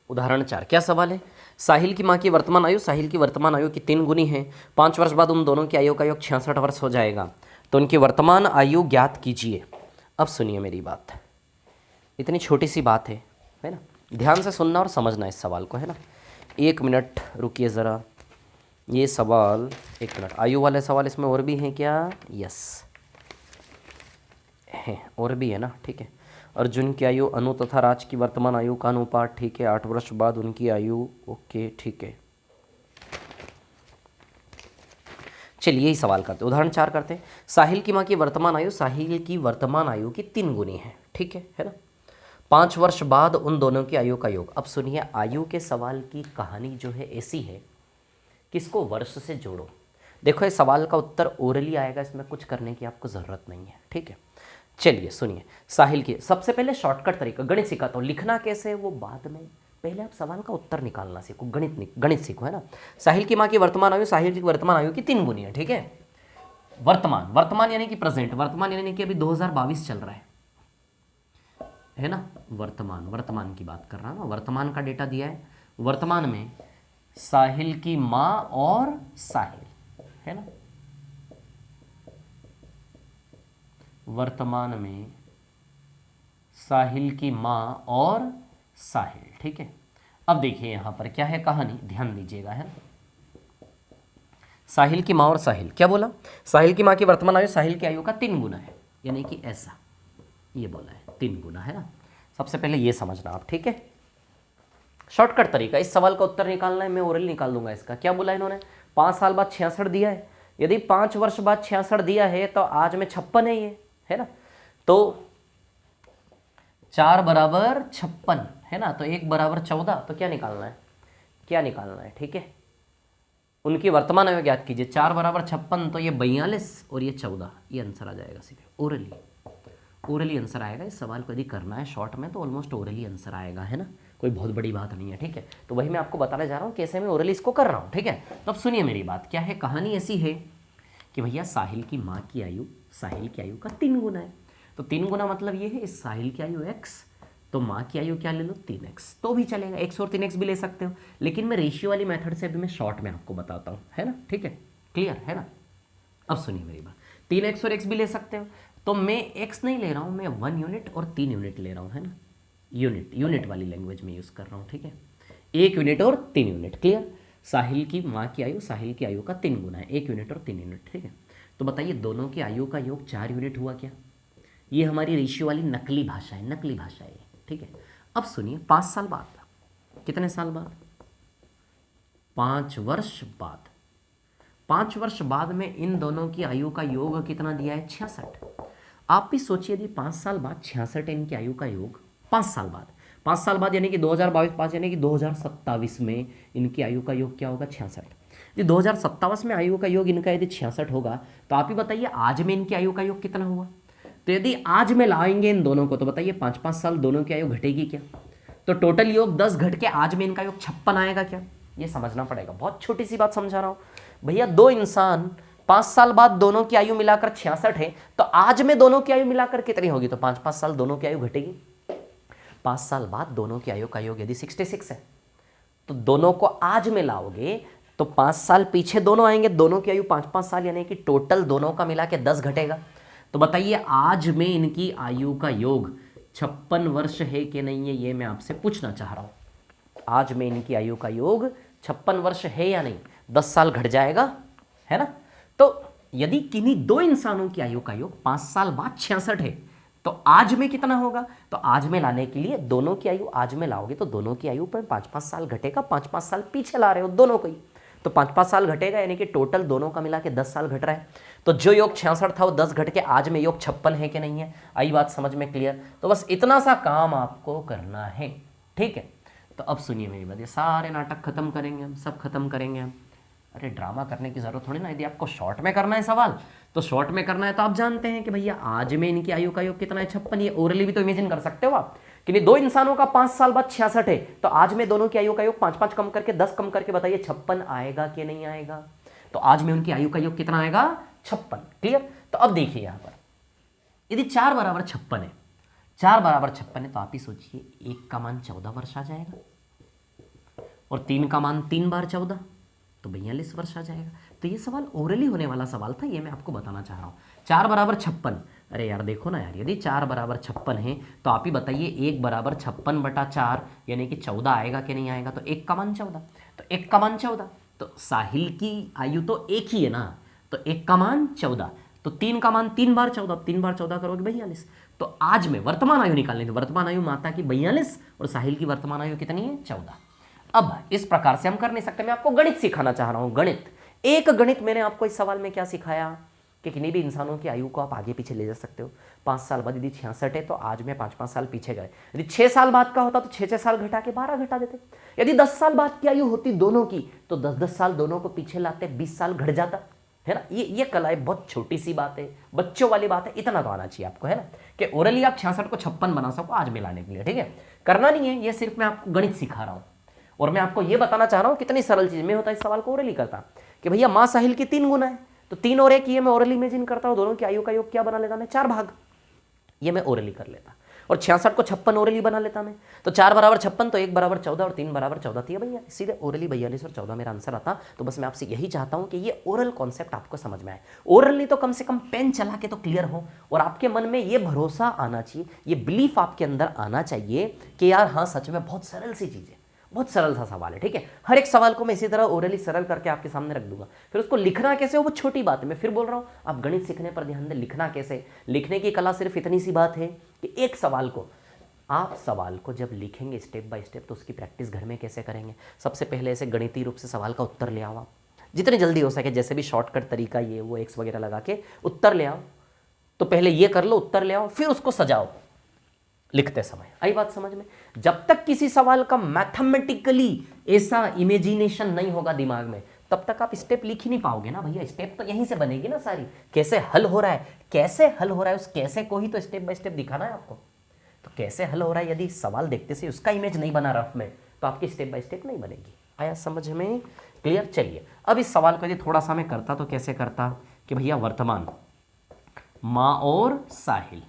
उदाहरण 4 क्या सवाल है, साहिल की माँ की वर्तमान आयु साहिल की वर्तमान आयु की 3 गुनी है। 5 वर्ष बाद उन दोनों की आयु का योग 66 वर्ष हो जाएगा, तो उनकी वर्तमान आयु ज्ञात कीजिए। अब सुनिए मेरी बात, इतनी छोटी सी बात है ना, ध्यान से सुनना और समझना इस सवाल को, है ना। 1 मिनट रुकिए ज़रा, ये सवाल 1 मिनट, आयु वाले सवाल इसमें और भी हैं क्या, यस है, और भी है ना, ठीक है। अर्जुन की आयु अनु तथा राज की वर्तमान आयु का अनुपात, ठीक है। 8 वर्ष बाद उनकी आयु, ओके ठीक है। चलिए यही सवाल करते, उदाहरण 4 करते हैं। साहिल की माँ की वर्तमान आयु साहिल की वर्तमान आयु की 3 गुनी है, ठीक है ना। 5 वर्ष बाद उन दोनों की आयु का योग। अब सुनिए, आयु के सवाल की कहानी जो है ऐसी है, किसको वर्ष से जोड़ो। देखो ये सवाल का उत्तर ओरली आएगा, इसमें कुछ करने की आपको ज़रूरत नहीं है, ठीक है। चलिए सुनिए, साहिल की, सबसे पहले शॉर्टकट तरीका गणित सिखाता हूँ, लिखना कैसे है वो बाद में पहले आप सवाल का उत्तर निकालना सीखो, गणित सीखो, है ना। साहिल की माँ की वर्तमान आयु साहिल की वर्तमान आयु की 3 गुनी है, ठीक है। वर्तमान यानी कि प्रेजेंट, वर्तमान यानी कि अभी 2022 चल रहा है ना। वर्तमान की बात कर रहा हूँ ना, वर्तमान का डेटा दिया है। वर्तमान में साहिल की माँ और साहिल, है ना, वर्तमान में साहिल की माँ और साहिल, ठीक है। अब देखिए यहां पर क्या है कहानी, ध्यान दीजिएगा, है ना। साहिल की माँ और साहिल, क्या बोला, साहिल की माँ की वर्तमान आयु साहिल की आयु का 3 गुना है, यानी कि ऐसा ये बोला है 3 गुना, है ना। सबसे पहले ये समझना आप, ठीक है। शॉर्टकट तरीका, इस सवाल का उत्तर निकालना है, मैं ओरल निकाल दूंगा इसका। क्या बोला इन्होंने, 5 साल बाद 66 दिया है, यदि 5 वर्ष बाद 66 दिया है तो आज में 56 है ये, है ना। तो 4 बराबर 56, है ना, तो 1 बराबर 14, तो क्या निकालना है, ठीक है। उनकी वर्तमान आयु ज्ञात कीजिए, 4 बराबर 56, तो ये 42 और ये 14, ये आंसर आ जाएगा सीधे, ओरली आंसर आएगा। इस सवाल को यदि करना है शॉर्ट में तो ऑलमोस्ट ओरली आंसर आएगा, है ना, कोई बहुत बड़ी बात नहीं है, ठीक है। तो वही मैं आपको बताने जा रहा हूँ कैसे मैं ओरली इसको कर रहा हूँ, ठीक है। तो अब सुनिए मेरी बात, क्या है कहानी ऐसी है कि भैया साहिल की माँ की आयु साहिल की आयु का 3 गुना है। तो 3 गुना मतलब ये है, इस साहिल की आयु x, तो माँ की आयु क्या ले लो 3x, तो भी चलेगा, x और 3x भी ले सकते हो, लेकिन मैं रेशियो वाली मेथड से अभी मैं शॉर्ट में आपको बताता हूँ, है ना, ठीक है, क्लियर है ना। अब सुनिए मेरी बात, 3x और x भी ले सकते हो, तो मैं x नहीं ले रहा हूँ, मैं 1 यूनिट और 3 यूनिट ले रहा हूँ, है ना, यूनिट वाली लैंग्वेज में यूज़ कर रहा हूँ, ठीक है। 1 यूनिट और 3 यूनिट, क्लियर। साहिल की माँ की आयु साहिल की आयु का 3 गुना है, 1 यूनिट और 3 यूनिट, ठीक है। तो बताइए दोनों की आयु का योग 4 यूनिट हुआ क्या। ये हमारी रेशियो वाली नकली भाषा है, ठीक है। अब सुनिए 5 साल बाद, कितने साल बाद, 5 वर्ष बाद, 5 वर्ष बाद में इन दोनों की आयु का योग कितना दिया है 66। आप भी सोचिए यदि 5 साल बाद 66 इनकी आयु का योग, 5 साल बाद यानी कि 2022, 5 यानी कि 2027 में इनकी आयु का योग क्या होगा 66। यदि 2027 में आयु का योग इनका यदि 66 होगा तो आप ही बताइए आज में इनकी आयु का योग कितना हुआ। तो यदि आज में लाएंगे इन दोनों को तो बताइए 5-5 साल दोनों की आयु घटेगी क्या, तो टोटल योग 10 घट के आज में इनका योग 56 आएगा क्या, ये समझना पड़ेगा। बहुत छोटी सी बात समझा रहा हूं भैया, 2 इंसान 5 साल बाद दोनों की आयु मिलाकर 66 है, तो आज में दोनों की आयु मिलाकर कितनी होगी, तो 5-5 साल दोनों की आयु घटेगी। 5 साल बाद दोनों की आयु का योग यदि 66 है तो दोनों को आज में लाओगे तो 5 साल पीछे दोनों आएंगे, दोनों की आयु 5-5 साल, यानी कि टोटल दोनों का मिला के 10 घटेगा। तो बताइए आज में इनकी आयु का योग 56 वर्ष है कि नहीं है, ये मैं आपसे पूछना चाह रहा हूं। आज में इनकी आयु का योग 56 वर्ष है या नहीं, 10 साल घट जाएगा, है ना। तो यदि किन्हीं 2 इंसानों की आयु का योग 5 साल बाद 66 है तो आज में कितना होगा, तो आज में लाने के लिए दोनों की आयु आज में लाओगे तो दोनों की आयु पर 5-5 साल घटेगा, 5-5 साल पीछे ला रहे हो दोनों को ही, तो 5-5 साल घटेगा, यानी कि टोटल दोनों का मिला के 10 साल घट रहा है। तो जो योग 66 था वो 10 घट के आज में योग 56 है कि नहीं है, आई बात समझ में क्लियर। तो बस इतना सा काम आपको करना है, ठीक है। तो अब सुनिए मेरी बात, ये सारे नाटक खत्म करेंगे हम, सब खत्म करेंगे हम। अरे ड्रामा करने की जरूरत थोड़ी ना, यदि आपको शॉर्ट में करना है सवाल तो शॉर्ट में करना है, तो आप जानते हैं कि भैया आज में इनकी आयु का योग कितना है 56, ये ओरली भी तो इमेजिन कर सकते हो आप कि नहीं, 2 इंसानों का 5 साल बाद 66 है, तो आज में दोनों की आयु का योग 5-5 कम करके 10 कम करके बताइए 56 आएगा कि नहीं आएगा। तो आज में उनकी आयु का योग कितना आएगा 56, क्लियर। तो अब देखिए यहां पर यदि 4 बराबर 56 है, 4 बराबर 56 है, तो आप ही सोचिए 1 का मान 14 वर्ष आ जाएगा और 3 का मान 3 बार 14 तो 42 वर्ष आ जाएगा। तो ये सवाल ओरली होने वाला सवाल था, ये मैं आपको बताना चाह रहा हूँ। 4 बराबर 56, अरे यार देखो ना यार, यदि 4 बराबर 56 है तो आप ही बताइए 1 बराबर 56/4 यानी कि 14 आएगा कि नहीं आएगा। तो 1 का मान 14, तो 1 का मान 14, तो साहिल की आयु तो 1 ही है ना, तो 1 का मान 14, तो 3 का मान 3 बार 14, 3 बार 14 करोगे 42। तो आज में वर्तमान आयु निकालनी थी, वर्तमान आयु माता की 42 और साहिल की वर्तमान आयु कितनी है 14। अब इस प्रकार से हम कर नहीं सकते, मैं आपको गणित सिखाना चाह रहा हूं, गणित। एक गणित मैंने आपको इस सवाल में क्या सिखाया कि किन्हीं भी इंसानों की आयु को आप आगे पीछे ले जा सकते हो। 5 साल बाद यदि 66 है तो आज में 5-5 साल पीछे गए, यदि 6 साल बाद का होता तो 6-6 साल घटा के 12 घटा देते, यदि 10 साल बाद की आयु होती दोनों की तो 10-10 साल दोनों को पीछे लाते, 20 साल घट जाता, है ना। ये कला बहुत छोटी सी बात है, बच्चों वाली बात है, इतना तो आना चाहिए आपको, है ना, कि ओरली आप 66 को 56 बना सको आज मिलाने के लिए, ठीक है। करना नहीं है, ये सिर्फ मैं आपको गणित सिखा रहा हूं और मैं आपको ये बताना चाह रहा हूं कितनी सरल चीज में होता है। इस सवाल को ओरली करता कि भैया माँ साहिल की 3 गुना है, तो 3 और 1 ये मैं ओरली इमेजिन करता हूं, दोनों की आयु का योग क्या बना लेता मैं 4 भाग, ये मैं ओरली कर लेता, और 66 को 56 ओरली बना लेता मैं, तो 4 बराबर 56, तो 1 बराबर 14 और 3 बराबर 14 थी भैया, सीधे ओरली 42 और 14 मेरा आंसर आता। तो बस मैं आपसे यही चाहता हूं कि ये ओरल कॉन्सेप्ट आपको समझ में आए, ओरल नहीं तो कम से कम पेन चला के तो क्लियर हो, और आपके मन में ये भरोसा आना चाहिए, ये बिलीफ आपके अंदर आना चाहिए कि यार हाँ सच में बहुत सरल सी चीज़ है, बहुत सरल सा सवाल है, ठीक है। हर एक सवाल को मैं इसी तरह ओरली सरल करके आपके सामने रख दूंगा, फिर उसको लिखना कैसे हो वो छोटी बात है। मैं फिर बोल रहा हूं, आप गणित सीखने पर ध्यान दें, लिखना कैसे, लिखने की कला सिर्फ इतनी सी बात है कि एक सवाल को आप सवाल को जब लिखेंगे स्टेप बाय स्टेप, तो उसकी प्रैक्टिस घर में कैसे करेंगे। सबसे पहले ऐसे गणितीय रूप से सवाल का उत्तर ले आओ आप, जितनी जल्दी हो सके, जैसे भी शॉर्टकट तरीका ये वो एक्स वगैरह लगा के उत्तर ले आओ। तो पहले ये कर लो, उत्तर ले आओ, फिर उसको सजाओ लिखते समय। आई बात समझ में। जब तक किसी सवाल का मैथमेटिकली ऐसा इमेजिनेशन नहीं होगा दिमाग में, तब तक आप स्टेप लिख ही नहीं पाओगे ना भैया। स्टेप तो यहीं से बनेगी ना सारी, कैसे हल हो रहा है, कैसे हल हो रहा है, उस कैसे को ही तो स्टेप बाय स्टेप दिखाना है आपको। तो कैसे हल हो रहा है, यदि सवाल देखते से उसका इमेज नहीं बना रफ में, तो आपकी स्टेप बाय स्टेप नहीं बनेगी। आया समझ में, क्लियर। चलिए अब इस सवाल को यदि थोड़ा सा मैं करता तो कैसे करता कि भैया वर्तमान माँ और साहिल,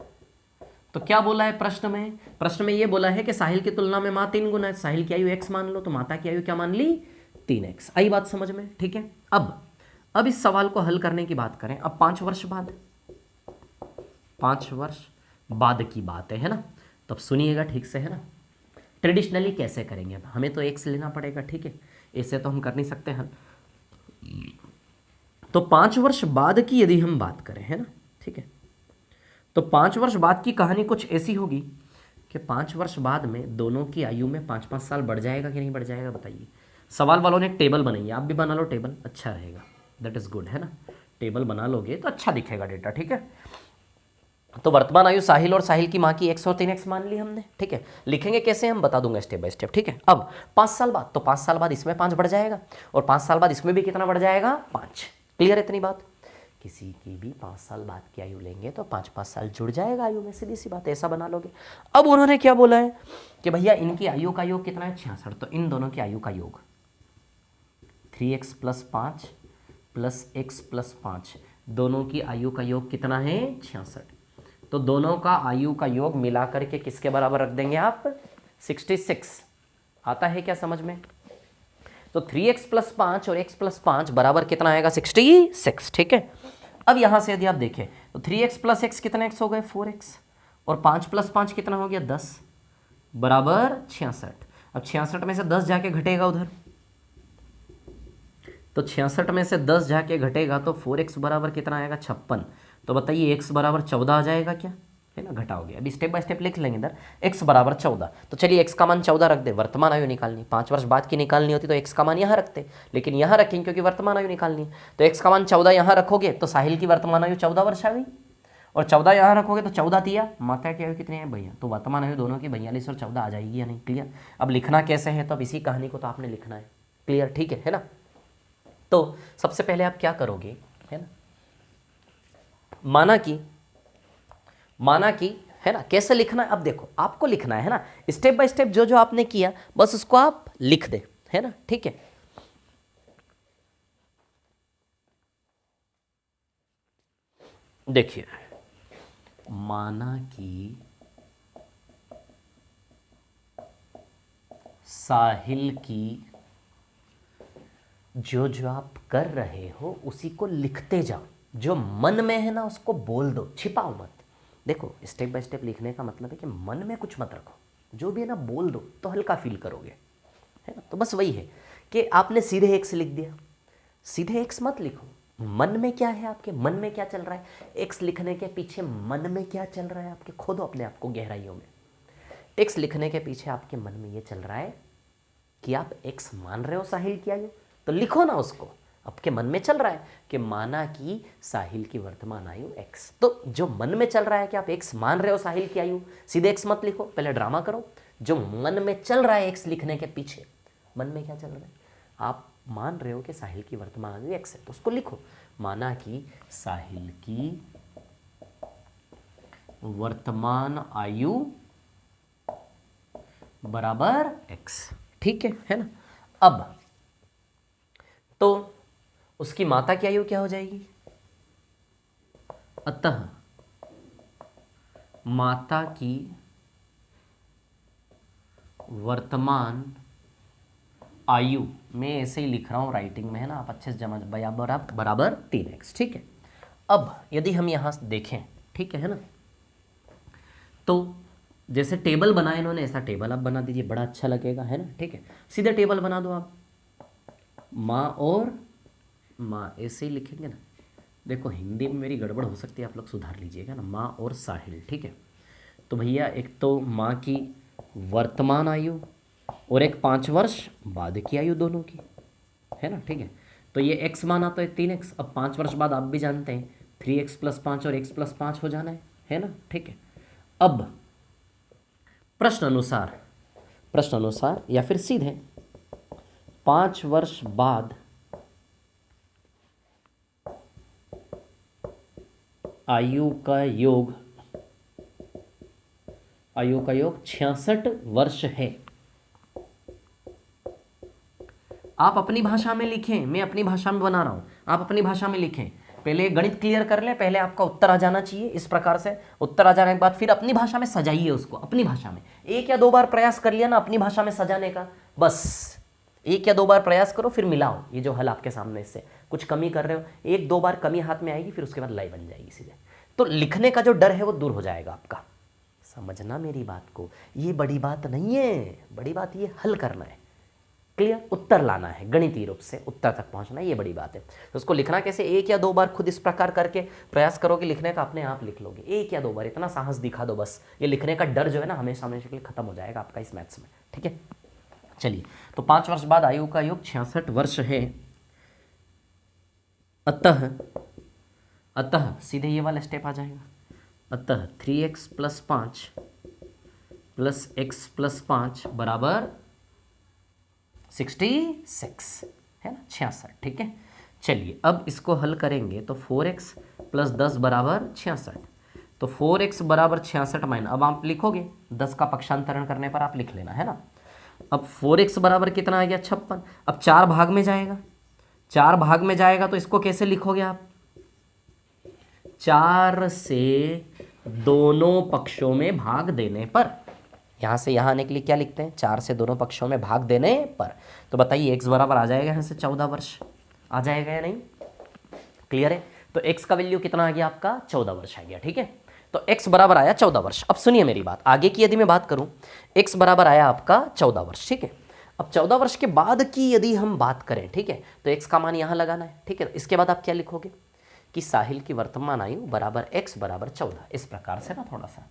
तो क्या बोला है प्रश्न में, प्रश्न में ये बोला है कि साहिल की तुलना में माँ 3 गुना है, साहिल की आयु x मान लो, तो माता की आयु क्या मान ली 3x। आई बात समझ में, ठीक है। अब इस सवाल को हल करने की बात करें, अब 5 वर्ष बाद, 5 वर्ष बाद की बात है ना, तब सुनिएगा ठीक से, है ना। ट्रेडिशनली कैसे करेंगे, हमें तो x लेना पड़ेगा, ठीक है, ऐसे तो हम कर नहीं सकते हल। तो 5 वर्ष बाद की यदि हम बात करें, है ना, ठीक है, तो 5 वर्ष बाद की कहानी कुछ ऐसी होगी कि 5 वर्ष बाद में दोनों की आयु में 5-5 साल बढ़ जाएगा कि नहीं बढ़ जाएगा, बताइए। सवाल वालों ने एक टेबल बनाई है, आप भी बना लो टेबल, अच्छा रहेगा, दैट इज गुड, है ना। टेबल बना लोगे तो अच्छा दिखेगा डेटा, ठीक है। तो वर्तमान आयु साहिल और साहिल की माँ की x और 3x मान ली हमने, ठीक है। लिखेंगे कैसे हम बता दूंगा स्टेप बाय स्टेप, ठीक है। अब 5 साल बाद, तो 5 साल बाद इसमें 5 बढ़ जाएगा, और 5 साल बाद इसमें भी कितना बढ़ जाएगा 5। क्लियर है इतनी बात। किसी की भी 5 साल बाद की आयु लेंगे तो 5-5 साल जुड़ जाएगा आयु में, सीधी सी बात, ऐसा बना लोगे। अब उन्होंने क्या बोला है कि भैया इनकी आयु का योग कितना है 66, तो इन दोनों की आयु का योग 3x + 5 + x + 5, दोनों की आयु का योग कितना है 66। तो दोनों का आयु का योग मिला करके किसके बराबर रख देंगे आप 66। आता है क्या समझ में। तो 3x + 5 और x + 5 बराबर कितना आएगा 66, ठीक है। अब यहां से यदि आप देखें तो 3x + x कितने x हो गए 4x, और 5 + 5 कितना हो गया 10 बराबर 66। अब 66 में से 10 जाके घटेगा उधर, तो 66 में से 10 जाके घटेगा तो 4x बराबर कितना आएगा 56। तो बताइए x बराबर 14 आ जाएगा क्या, है ना, घटाओगे। अभी स्टेप बाय स्टेप लिख लेंगे इधर, x बराबर 14, तो चलिए x का मान 14 रख दे। वर्तमान आयु निकालनी, 5 वर्ष बाद की निकालनी होती तो x का मान यहाँ रखते, लेकिन यहाँ रखेंगे क्योंकि वर्तमान आयु निकालनी है। तो x का मान 14 यहाँ रखोगे तो साहिल की वर्तमान आयु 14 वर्ष आ गई, और 14 यहाँ रखोगे तो 14 दिया, माता की आयु कितनी है भैया, तो वर्तमान आयु दोनों की 42 और 14 आ जाएगी या नहीं। क्लियर। अब लिखना कैसे है, तो अब इसी कहानी को तो आपने लिखना है। क्लियर, ठीक है ना। तो सबसे पहले आप क्या करोगे, है ना, माना कि है ना, कैसे लिखना है। अब देखो आपको लिखना है ना, स्टेप बाय स्टेप जो जो आपने किया बस उसको आप लिख दे, है ना, ठीक है। देखिए माना कि साहिल की जो जो आप कर रहे हो उसी को लिखते जाओ, जो मन में है ना उसको बोल दो, छिपाओ मत। देखो स्टेप बाय स्टेप लिखने का मतलब है कि मन में कुछ मत रखो, जो भी है ना बोल दो तो हल्का फील करोगे, है ना। तो बस वही है कि आपने सीधे x लिख दिया, सीधे x मत लिखो, मन में क्या है आपके, मन में क्या चल रहा है, x लिखने के पीछे मन में क्या चल रहा है आपके, खोदो अपने आप को गहराइयों में। x लिखने के पीछे आपके मन में ये चल रहा है कि आप x मान रहे हो साहिल की आयु, तो लिखो ना उसको। आपके मन में चल रहा है कि माना कि साहिल की वर्तमान आयु x, तो जो मन में चल रहा है कि आप x मान रहे हो साहिल की आयु, सीधे x मत लिखो, पहले ड्रामा करो। जो मन में चल रहा है x लिखने के पीछे, मन में क्या चल रहा है, आप मान रहे हो कि साहिल की वर्तमान आयु x है तो उसको लिखो। माना कि साहिल की वर्तमान आयु बराबर x, ठीक है ना। अब तो उसकी माता की आयु क्या हो जाएगी, अतः माता की वर्तमान आयु, मैं ऐसे ही लिख रहा हूँ राइटिंग में, है ना, आप अच्छे से जमा, बराबर 3x, ठीक है। अब यदि हम यहाँ देखें, ठीक है ना, तो जैसे टेबल बनाए इन्होंने, ऐसा टेबल आप बना दीजिए, बड़ा अच्छा लगेगा, है ना, ठीक है। सीधे टेबल बना दो आप, माँ और माँ ऐसे ही लिखेंगे ना। देखो हिंदी में मेरी गड़बड़ हो सकती है, आप लोग सुधार लीजिएगा ना, माँ और साहिल, ठीक है। तो भैया एक तो माँ की वर्तमान आयु और एक 5 वर्ष बाद की आयु दोनों की, है ना, ठीक है। तो ये x माना तो 3x, अब 5 वर्ष बाद आप भी जानते हैं 3x + 5 और x + 5 हो जाना है ना, ठीक है। अब प्रश्न अनुसार या फिर सीधे 5 वर्ष बाद आयु का योग 66 वर्ष है। आप अपनी भाषा में लिखें, मैं अपनी भाषा में बना रहा हूं, आप अपनी भाषा में लिखें। पहले गणित क्लियर कर लें, पहले आपका उत्तर आ जाना चाहिए इस प्रकार से। उत्तर आ जाने के बाद फिर अपनी भाषा में सजाइए उसको, अपनी भाषा में। 1 या 2 बार प्रयास कर लिया ना अपनी भाषा में सजाने का, बस 1 या 2 बार प्रयास करो, फिर मिलाओ ये जो हल आपके सामने, इससे कुछ कमी कर रहे हो, 1-2 बार कमी हाथ में आएगी, फिर उसके बाद लाई बन जाएगी सीधे। तो लिखने का जो डर है वो दूर हो जाएगा आपका। समझना मेरी बात को, ये बड़ी बात नहीं है, बड़ी बात ये हल करना है, क्लियर, उत्तर लाना है, गणितीय रूप से उत्तर तक पहुंचना, ये बड़ी बात है। तो उसको लिखना कैसे, 1 या 2 बार खुद इस प्रकार करके प्रयास करोगे लिखने का, अपने आप लिख लोगे। 1 या 2 बार इतना साहस दिखा दो, बस ये लिखने का डर जो है ना हमेशा हमेशा के लिए खत्म हो जाएगा आपका इस मैथ्स में, ठीक है। चलिए, तो 5 वर्ष बाद आयु का योग 66 वर्ष है। अतः सीधे ये वाला स्टेप आ जाएगा, अतः 3x + 5 + x + 5 बराबर 66, है ना, 66, ठीक है। चलिए अब इसको हल करेंगे तो 4x + 10 बराबर 66, तो 4x बराबर 66 माइनस, अब आप लिखोगे 10 का पक्षांतरण करने पर आप लिख लेना, है ना। अब 4x बराबर कितना आ गया, 56। अब 4 भाग में जाएगा, 4 भाग में जाएगा तो इसको कैसे लिखोगे आप, 4 से दोनों पक्षों में भाग देने पर, यहाँ से यहाँ आने के लिए क्या लिखते हैं, 4 से दोनों पक्षों में भाग देने पर। तो बताइए x बराबर आ जाएगा यहाँ से 14 वर्ष, आ जाएगा या नहीं, क्लियर है। तो x का वैल्यू कितना आ गया आपका, 14 वर्ष आ गया, ठीक है। तो x बराबर आया 14 वर्ष। अब सुनिए मेरी बात, आगे की यदि मैं बात करूं, x बराबर आया आपका 14 वर्ष, ठीक है। अब 14 वर्ष के बाद की यदि हम बात करें, ठीक है, तो x का मान यहाँ लगाना है, ठीक है। इसके बाद आप क्या लिखोगे कि साहिल की वर्तमान आयु बराबर x बराबर 14, इस प्रकार से ना, थोड़ा सा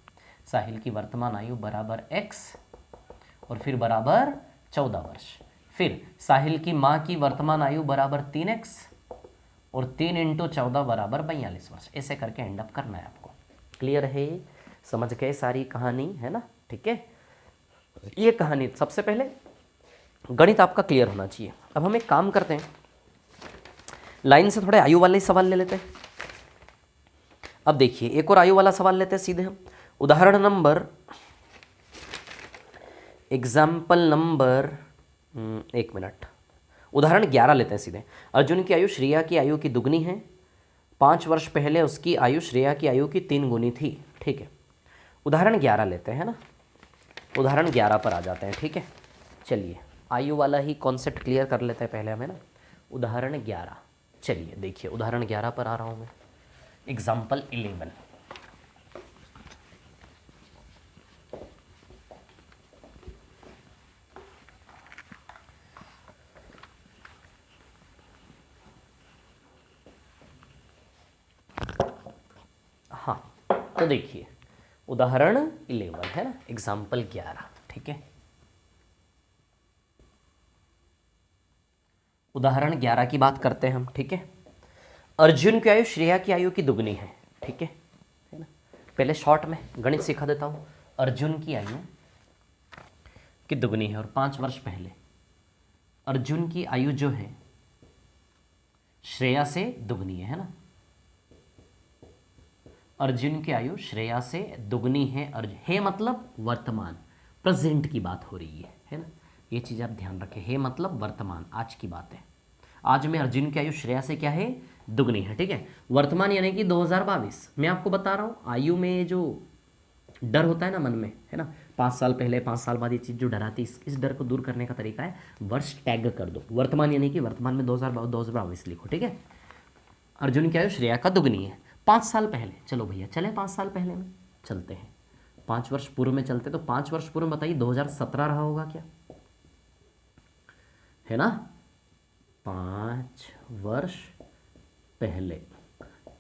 साहिल की वर्तमान आयु बराबर x और फिर बराबर 14 वर्ष, फिर साहिल की माँ की वर्तमान आयु बराबर 3x और 3 × 14 बराबर 42 वर्ष, ऐसे करके एंड अप करना है आपको। क्लियर है, समझ गए सारी कहानी, है ना, ठीक है। ये कहानी सबसे पहले गणित आपका क्लियर होना चाहिए। अब हम एक काम करते हैं, लाइन से थोड़े आयु वाले सवाल ले लेते हैं। अब देखिए एक और आयु वाला सवाल लेते हैं सीधे हम, उदाहरण नंबर, एग्जाम्पल नंबर, एक मिनट, उदाहरण 11 लेते हैं सीधे। अर्जुन की आयु श्रेया की आयु की दुगनी है, 5 वर्ष पहले उसकी आयु श्रेया की आयु की 3 गुनी थी, ठीक है। उदाहरण 11 लेते हैं ना, उदाहरण 11 पर आ जाते हैं, ठीक है। चलिए आयु वाला ही कॉन्सेप्ट क्लियर कर लेते हैं पहले हमें ना। उदाहरण 11, चलिए देखिए उदाहरण 11 पर आ रहा हूँ मैं, एग्जाम्पल 11। हाँ तो देखिए उदाहरण 11 है ना, एग्जाम्पल 11, ठीक है। उदाहरण 11 की बात करते हैं हम, ठीक है। अर्जुन की आयु श्रेया की आयु की दुगनी है, ठीक है ना। पहले शॉर्ट में गणित सिखा देता हूँ। अर्जुन की आयु की दुगनी है और 5 वर्ष पहले अर्जुन की आयु जो है श्रेया से दुगनी है ना। अर्जुन की आयु श्रेया से दुगनी है। अर्जुन है मतलब वर्तमान, प्रेजेंट की बात हो रही है ना। ये चीज़ आप ध्यान रखें, है मतलब वर्तमान, आज की बात है। आज में अर्जुन की आयु श्रेया से क्या है, दुगनी है। ठीक है, वर्तमान यानी कि 2022। मैं आपको बता रहा हूँ आयु में जो डर होता है ना मन में, है ना, 5 साल पहले 5 साल बाद ये चीज़ जो डराती है, इस डर को दूर करने का तरीका है वर्ष टैग कर दो। वर्तमान यानी कि वर्तमान में 2022 लिखो। ठीक है, अर्जुन की आयु श्रेया का दुगनी है। 5 साल पहले, चलो भैया चले 5 साल पहले में चलते हैं, 5 वर्ष पूर्व में चलते। तो 5 वर्ष पूर्व में बताइए 2017 रहा होगा क्या, है ना। 5 वर्ष पहले,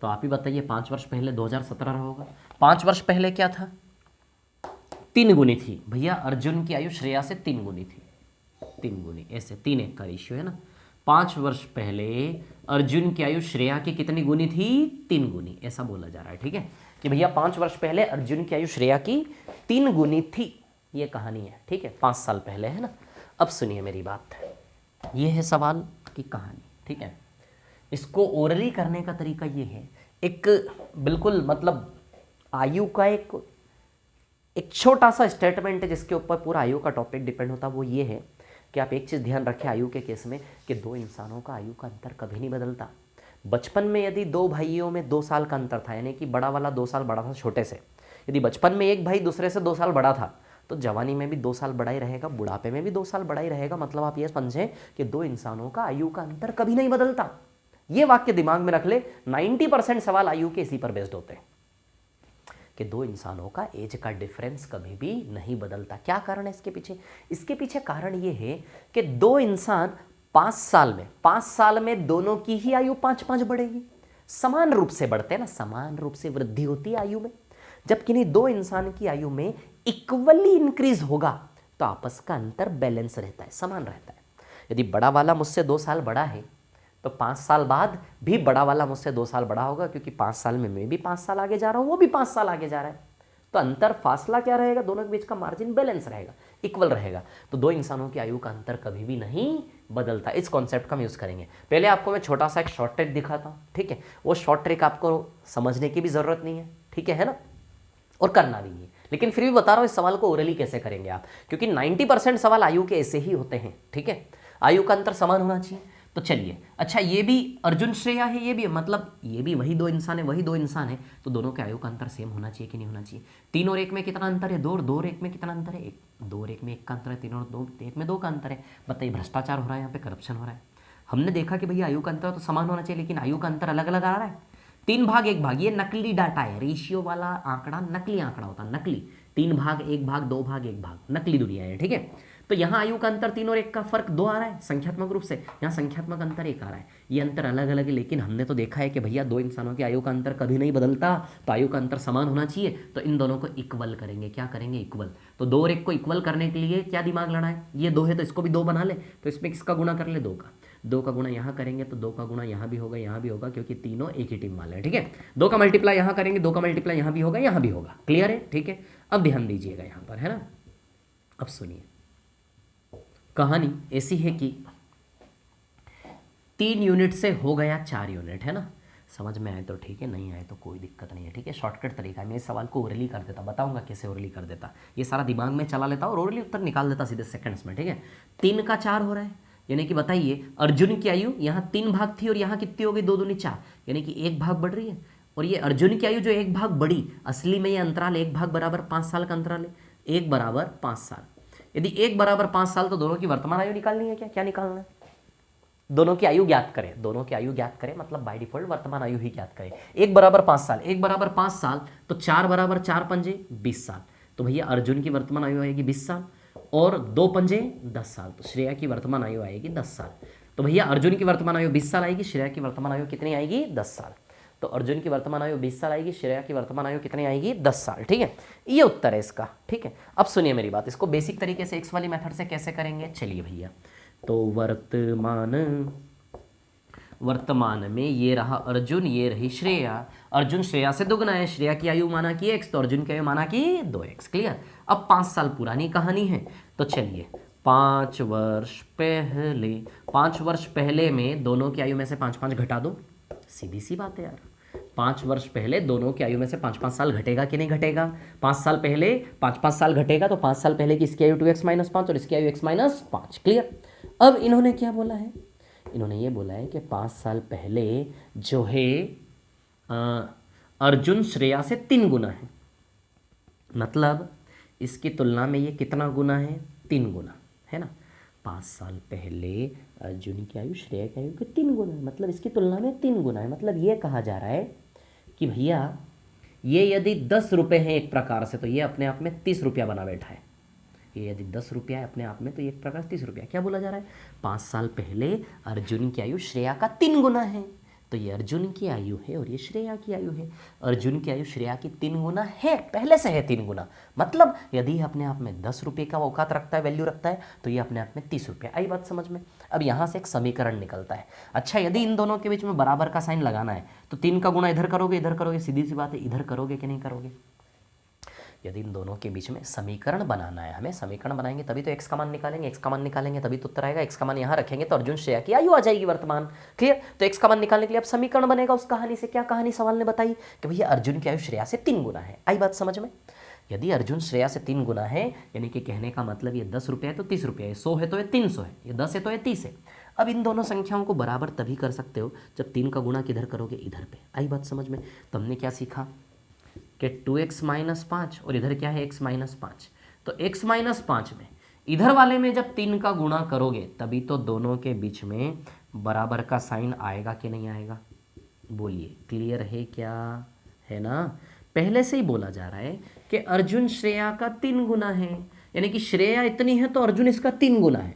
तो आप ही बताइए 5 वर्ष पहले 2017 रहा होगा। 5 वर्ष पहले क्या था, 3 गुनी थी भैया। अर्जुन की आयु श्रेया से 3 गुनी थी, 3 गुनी, ऐसे 3:1 का रेशियो है ना। 5 वर्ष पहले अर्जुन की आयु श्रेया की कितनी गुनी थी, 3 गुनी, ऐसा बोला जा रहा है। ठीक है, कि भैया 5 वर्ष पहले अर्जुन की आयु श्रेया की 3 गुनी थी, ये कहानी है। ठीक है, 5 साल पहले, है ना। अब सुनिए मेरी बात, ये है सवाल की कहानी। ठीक है, इसको ओरली करने का तरीका ये है, एक बिल्कुल मतलब आयु का एक छोटा सा स्टेटमेंट है जिसके ऊपर पूरा आयु का टॉपिक डिपेंड होता है। वो ये है कि आप एक चीज़ ध्यान रखें आयु के केस में, कि 2 इंसानों का आयु का अंतर कभी नहीं बदलता। बचपन में यदि 2 भाइयों में 2 साल का अंतर था, यानी कि बड़ा वाला 2 साल बड़ा था छोटे से, यदि बचपन में एक भाई दूसरे से 2 साल बड़ा था, तो जवानी में भी 2 साल बड़ा ही रहेगा, बुढ़ापे में भी 2 साल बड़ा ही रहेगा। मतलब आप ये समझें कि 2 इंसानों का आयु का अंतर कभी नहीं बदलता। ये वाक्य दिमाग में रख ले, 90% सवाल आयु के इसी पर बेस्ड होते हैं कि 2 इंसानों का एज का डिफरेंस कभी भी नहीं बदलता। क्या कारण है इसके पीछे, इसके पीछे कारण ये है कि 2 इंसान 5 साल में दोनों की ही आयु 5-5 बढ़ेगी। समान रूप से बढ़ते हैं ना, समान रूप से वृद्धि होती है आयु में। जब किन्हीं 2 इंसान की आयु में इक्वली इंक्रीज होगा तो आपस का अंतर बैलेंस रहता है, समान रहता है। यदि बड़ा वाला मुझसे 2 साल बड़ा है तो 5 साल बाद भी बड़ा वाला मुझसे 2 साल बड़ा होगा, क्योंकि 5 साल में मैं भी 5 साल आगे जा रहा हूँ, वो भी 5 साल आगे जा रहा है। तो अंतर फासला क्या रहेगा, दोनों के बीच का मार्जिन बैलेंस रहेगा, इक्वल रहेगा। तो 2 इंसानों की आयु का अंतर कभी भी नहीं बदलता। इस कॉन्सेप्ट का हम यूज़ करेंगे। पहले आपको मैं छोटा सा एक शॉर्ट ट्रिक दिखाता हूँ। ठीक है, वो शॉर्ट ट्रिक आपको समझने की भी ज़रूरत नहीं है, ठीक है ना, और करना भी नहीं है। लेकिन फिर भी बता रहा हूँ इस सवाल को ओरली कैसे करेंगे आप, क्योंकि 90% सवाल आयु के ऐसे ही होते हैं। ठीक है, आयु का अंतर समान होना चाहिए। तो चलिए, अच्छा ये भी अर्जुन श्रेया है, ये भी मतलब ये भी वही 2 इंसान है, वही 2 इंसान है, तो दोनों के आयु का अंतर सेम होना चाहिए कि नहीं होना चाहिए। 3 और 1 में कितना अंतर है, 2 और 2 और 1 में कितना अंतर है, 2 और 1 में 1 का अंतर है, 3 और 2 1 में 2 का अंतर है। बताइए, भ्रष्टाचार हो रहा है यहाँ पे, करप्शन हो रहा है। हमने देखा कि भैया आयु का अंतर तो समान होना चाहिए, लेकिन आयु का अंतर अलग अलग आ रहा है। 3 भाग 1 भाग, ये नकली डाटा है, रेशियो वाला आंकड़ा नकली आंकड़ा होता है, नकली। 3 भाग 1 भाग 2 भाग 1 भाग, नकली दुनिया है। ठीक है, तो यहाँ आयु का अंतर 3 और 1 का फर्क 2 आ रहा है संख्यात्मक रूप से, यहाँ संख्यात्मक अंतर 1 आ रहा है। ये अंतर अलग अलग है, लेकिन हमने तो देखा है कि भैया 2 इंसानों की आयु का अंतर कभी नहीं बदलता, तो आयु का अंतर समान होना चाहिए। तो इन दोनों को इक्वल करेंगे, क्या करेंगे, इक्वल। तो 2 और 1 को इक्वल करने के लिए क्या दिमाग लड़ा है, ये 2 है तो इसको भी 2 बना ले, तो इसमें किसका गुणा कर ले, 2 का गुणा यहाँ करेंगे तो 2 का गुणा यहाँ भी होगा, यहाँ भी होगा, क्योंकि तीनों एक ही टीम वाले हैं। ठीक है, 2 का मल्टीप्लाई यहाँ करेंगे, 2 का मल्टीप्लाई यहाँ भी होगा, यहाँ भी होगा। क्लियर है, ठीक है। अब ध्यान दीजिएगा यहाँ पर, है ना। अब सुनिए, कहानी ऐसी है कि 3 यूनिट से हो गया 4 यूनिट, है ना। समझ में आए तो ठीक है, नहीं आए तो कोई दिक्कत नहीं है। ठीक है, शॉर्टकट तरीका है, मैं इस सवाल को ओरली कर देता, बताऊंगा कैसे ओरली कर देता, ये सारा दिमाग में चला लेता और ओरली उत्तर निकाल देता सीधे सेकंड्स में। ठीक है, 3 का 4 हो रहा है, यानी कि बताइए अर्जुन की आयु यहाँ 3 भाग थी और यहाँ कितनी हो गई, 2 दूनी 4, यानी कि 1 भाग बढ़ रही है। और ये अर्जुन की आयु जो 1 भाग बढ़ी, असली में ये अंतराल 1 भाग बराबर 5 साल का अंतराल है, 1 बराबर 5 साल। यदि 1 बराबर 5 साल, तो दोनों की वर्तमान आयु निकालनी है। क्या निकालना है, दोनों की आयु ज्ञात करें, दोनों की आयु ज्ञात करें, मतलब बाय डिफॉल्ट वर्तमान आयु ही ज्ञात करें। 1 बराबर 5 साल, 1 बराबर 5 साल, तो 4 बराबर 4 पंजे 20 साल, तो भैया अर्जुन की वर्तमान आयु आएगी 20 साल, और 2 पंजे 10 साल, तो श्रेया की वर्तमान आयु आएगी 10 साल। तो भैया अर्जुन की वर्तमान आयु 20 साल आएगी, श्रेया की वर्तमान आयु कितनी आएगी, 10 साल। तो अर्जुन की वर्तमान आयु 20 साल आएगी, श्रेया की वर्तमान आयु कितनी आएगी, 10 साल। ठीक है, ये उत्तर है इसका। ठीक है, अब सुनिए मेरी बात, इसको बेसिक तरीके से एक्स वाली मेथड से कैसे करेंगे, चलिए भैया। तो वर्तमान में ये रहा अर्जुन, ये रही श्रेया। अर्जुन श्रेया से दुगना है, श्रेया की आयु माना कि x, तो अर्जुन की आयु माना कि 2x। क्लियर। अब 5 साल पुरानी कहानी है, तो चलिए 5 वर्ष पहले, 5 वर्ष पहले में दोनों की आयु में से 5 5 घटा दो, सीधी सी बात है यार। 5 वर्ष पहले दोनों की आयु में से 5 5 साल घटेगा कि नहीं घटेगा? 5 साल पहले 5 5 साल घटेगा, तो 5 साल पहले की इसकी आयु 2x-5 और इसकी आयु x-5। क्लियर। अब इन्होंने क्या बोला है? इन्होंने ये बोला है कि 5 साल पहले जो है अर्जुन श्रेया से 3 गुना है, मतलब इसकी तुलना में ये कितना गुना है? 3 गुना, है ना। 5 साल पहले अर्जुन की आयु श्रेया की आयु के 3 गुना है, मतलब इसकी तुलना में 3 गुना है। मतलब ये कहा जा रहा है कि भैया ये यदि 10 रुपये है एक प्रकार से, तो ये अपने आप में 30 रुपया बना बैठा है। ये यदि 10 रुपया है अपने आप में, तो ये एक प्रकार से 30 रुपया। क्या बोला जा रहा है? 5 साल पहले अर्जुन की आयु श्रेया का 3 गुना है, तो ये अर्जुन की आयु है और ये श्रेया की आयु है। अर्जुन की आयु श्रेया की 3 गुना है, पहले से है 3 गुना। मतलब यदि अपने आप में 10 रुपये का औकात रखता है, वैल्यू रखता है, तो ये अपने आप में 30 रुपये। आई बात समझ में? अब यहाँ से एक समीकरण निकलता है। अच्छा, यदि इन दोनों के बीच में बराबर का साइन लगाना है, तो 3 का गुणा इधर करोगे, सीधी सी बात है, इधर करोगे कि नहीं करोगे? यदि इन दोनों के बीच में समीकरण बनाना है, हमें समीकरण बनाएंगे तभी तो x का मान निकालेंगे, x का मान निकालेंगे तभी तो उत्तर आएगा। x का मान यहाँ रखेंगे तो अर्जुन श्रेया की आयु आ जाएगी वर्तमान। क्लियर। तो x का मान निकालने के लिए अब समीकरण बनेगा उस कहानी से। क्या कहानी सवाल ने बताई? कि भैया अर्जुन की आयु श्रेया से 3 गुना है। आई बात समझ में? यदि अर्जुन श्रेया से 3 गुना है, यानी कि कहने का मतलब ये 10 रुपये है तो 30 रुपये है, 100 है तो ये 300 है, ये 10 है तो ये 30 है। अब इन दोनों संख्याओं को बराबर तभी कर सकते हो जब 3 का गुणा किधर करोगे? इधर पे। आई बात समझ में? तो हमने क्या सीखा कि 2x-5 और इधर क्या है? x-5। तो x-5 में इधर वाले में जब 3 का गुणा करोगे तभी तो दोनों के बीच में बराबर का साइन आएगा कि नहीं आएगा? बोलिए, क्लियर है क्या? है ना। पहले से ही बोला जा रहा है कि अर्जुन श्रेया का 3 गुना है, यानी कि श्रेया इतनी है तो अर्जुन इसका 3 गुना है।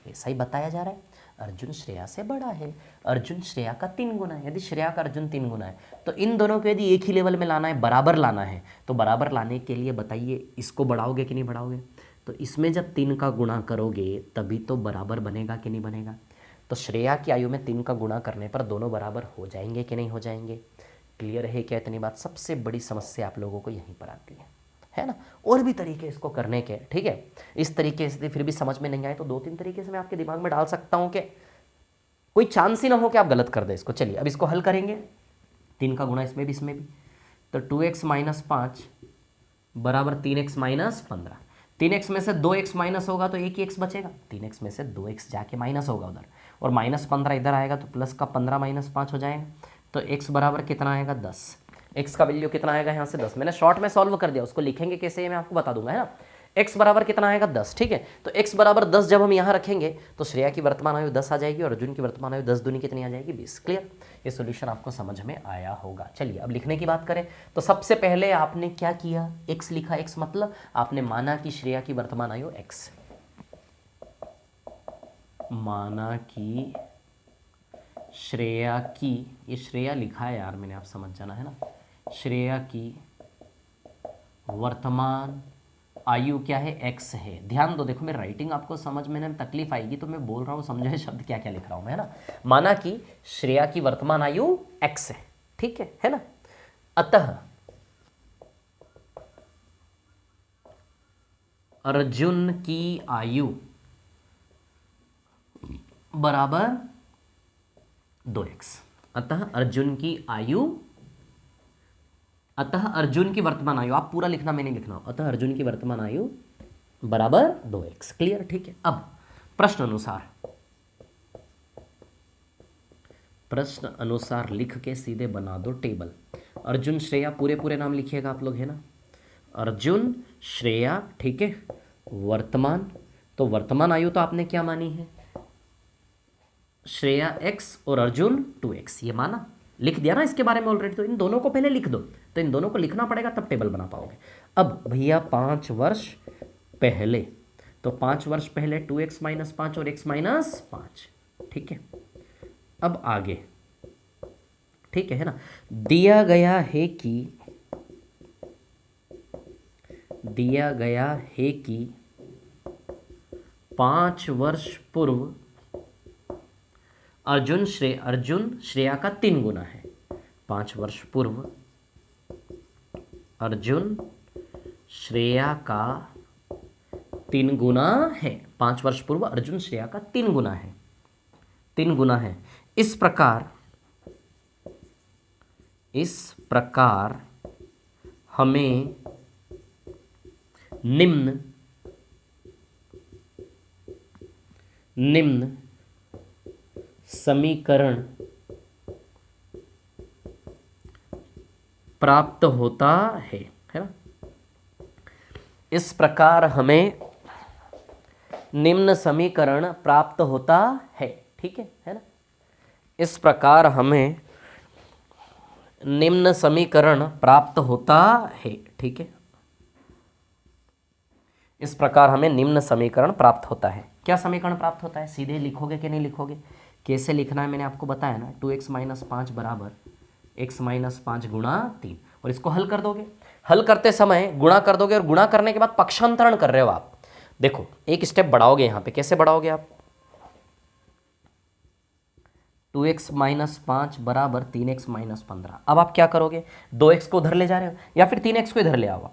ऐसा ही बताया जा रहा है। अर्जुन श्रेया से बड़ा है, अर्जुन श्रेया का 3 गुना है। यदि श्रेया का अर्जुन 3 गुना है, तो इन दोनों को यदि एक ही लेवल में लाना है, बराबर लाना है, तो बराबर लाने के लिए बताइए इसको बढ़ाओगे कि नहीं बढ़ाओगे? तो इसमें जब 3 का गुणा करोगे तभी तो बराबर बनेगा कि नहीं बनेगा? तो श्रेया की आयु में 3 का गुणा करने पर दोनों बराबर हो जाएंगे कि नहीं हो जाएंगे? क्लियर है क्या? इतनी बात। सबसे बड़ी समस्या आप लोगों को यहीं पर आती है ना। और भी तरीके इसको करने के, ठीक है। इस तरीके से फिर भी समझ में नहीं आए तो 2-3 तरीके से मैं आपके दिमाग में डाल सकता हूं कि कोई चांस ही ना हो कि आप गलत कर दें इसको। चलिए अब इसको हल करेंगे। 3 का गुणा इसमें भी, तो 2x-5 बराबर 3x-15। 3x में से 2x माइनस होगा तो एक ही x बचेगा। 3x में से 2x जाके माइनस होगा उधर, और -15 इधर आएगा तो प्लस का 15-5 हो जाएगा। तो x बराबर कितना आएगा? 10। x का वैल्यू कितना आएगा यहाँ से? 10। मैंने शॉर्ट में सॉल्व कर दिया, उसको लिखेंगे कैसे ये मैं आपको बता दूंगा, है ना। x बराबर कितना आएगा? 10। ठीक है, तो x बराबर 10 जब हम यहाँ रखेंगे तो श्रेया की वर्तमान आयु 10 आ जाएगी और अर्जुन की वर्तमान आयु 10 दूनी कितनी आ जाएगी? 20। क्लियर। ये सॉल्यूशन आपको समझ में आया होगा। चलिए अब लिखने की बात करें तो सबसे पहले आपने क्या किया? x लिखा। x मतलब आपने माना कि श्रेया की वर्तमान आयु x, माना कि श्रेया की, ये श्रेया लिखा है यार मैंने, आप समझ जाना, है ना। श्रेया की वर्तमान आयु क्या है? x है। ध्यान दो, देखो मेरी राइटिंग आपको समझ में तकलीफ आएगी तो मैं बोल रहा हूँ, समझे शब्द क्या क्या लिख रहा हूँ मैं, है ना। माना कि श्रेया की वर्तमान आयु x है, ठीक है ना। अतः अर्जुन की आयु बराबर 2x। अतः अर्जुन की आयु, अतः अर्जुन की वर्तमान आयु, आप पूरा लिखना, मैंने लिखना, अतः अर्जुन की वर्तमान आयु बराबर 2x। क्लियर, ठीक है। अब प्रश्न अनुसार लिख के सीधे बना दो टेबल। अर्जुन श्रेया पूरे नाम लिखिएगा आप लोग, है ना। अर्जुन श्रेया, ठीक है। वर्तमान, तो वर्तमान आयु तो आपने क्या मानी है? श्रेया x और अर्जुन 2x, ये माना, लिख दिया ना इसके बारे में ऑलरेडी। तो इन दोनों को पहले लिख दो, तो इन दोनों को लिखना पड़ेगा तब टेबल बना पाओगे। अब भैया 5 वर्ष पहले, तो 5 वर्ष पहले 2x-5 और x-5, ठीक है। अब आगे, ठीक है ना। दिया गया है कि 5 वर्ष पूर्व अर्जुन श्रेया का 3 गुना है। 5 वर्ष पूर्व अर्जुन श्रेया का 3 गुना है। 5 वर्ष पूर्व अर्जुन श्रेया का 3 गुना है, 3 गुना है। इस प्रकार हमें निम्न समीकरण प्राप्त होता है ना। इस प्रकार हमें निम्न समीकरण प्राप्त होता है, ठीक है ना। इस प्रकार हमें निम्न समीकरण प्राप्त होता है, ठीक है। इस प्रकार हमें निम्न समीकरण प्राप्त होता है। क्या समीकरण प्राप्त होता है? सीधे लिखोगे कि नहीं लिखोगे? कैसे लिखना है मैंने आपको बताया ना, 2x - 5 बराबर x - 5 गुणा 3, और इसको हल कर दोगे। हल करते समय गुणा कर दोगे, और गुणा करने के बाद पक्षांतरण कर रहे हो आप। देखो एक स्टेप बढ़ाओगे यहाँ पे, कैसे बढ़ाओगे आप? 2x - 5 बराबर 3x - 15। अब आप क्या करोगे? 2x को उधर ले जा रहे हो या फिर 3x को इधर ले आओ।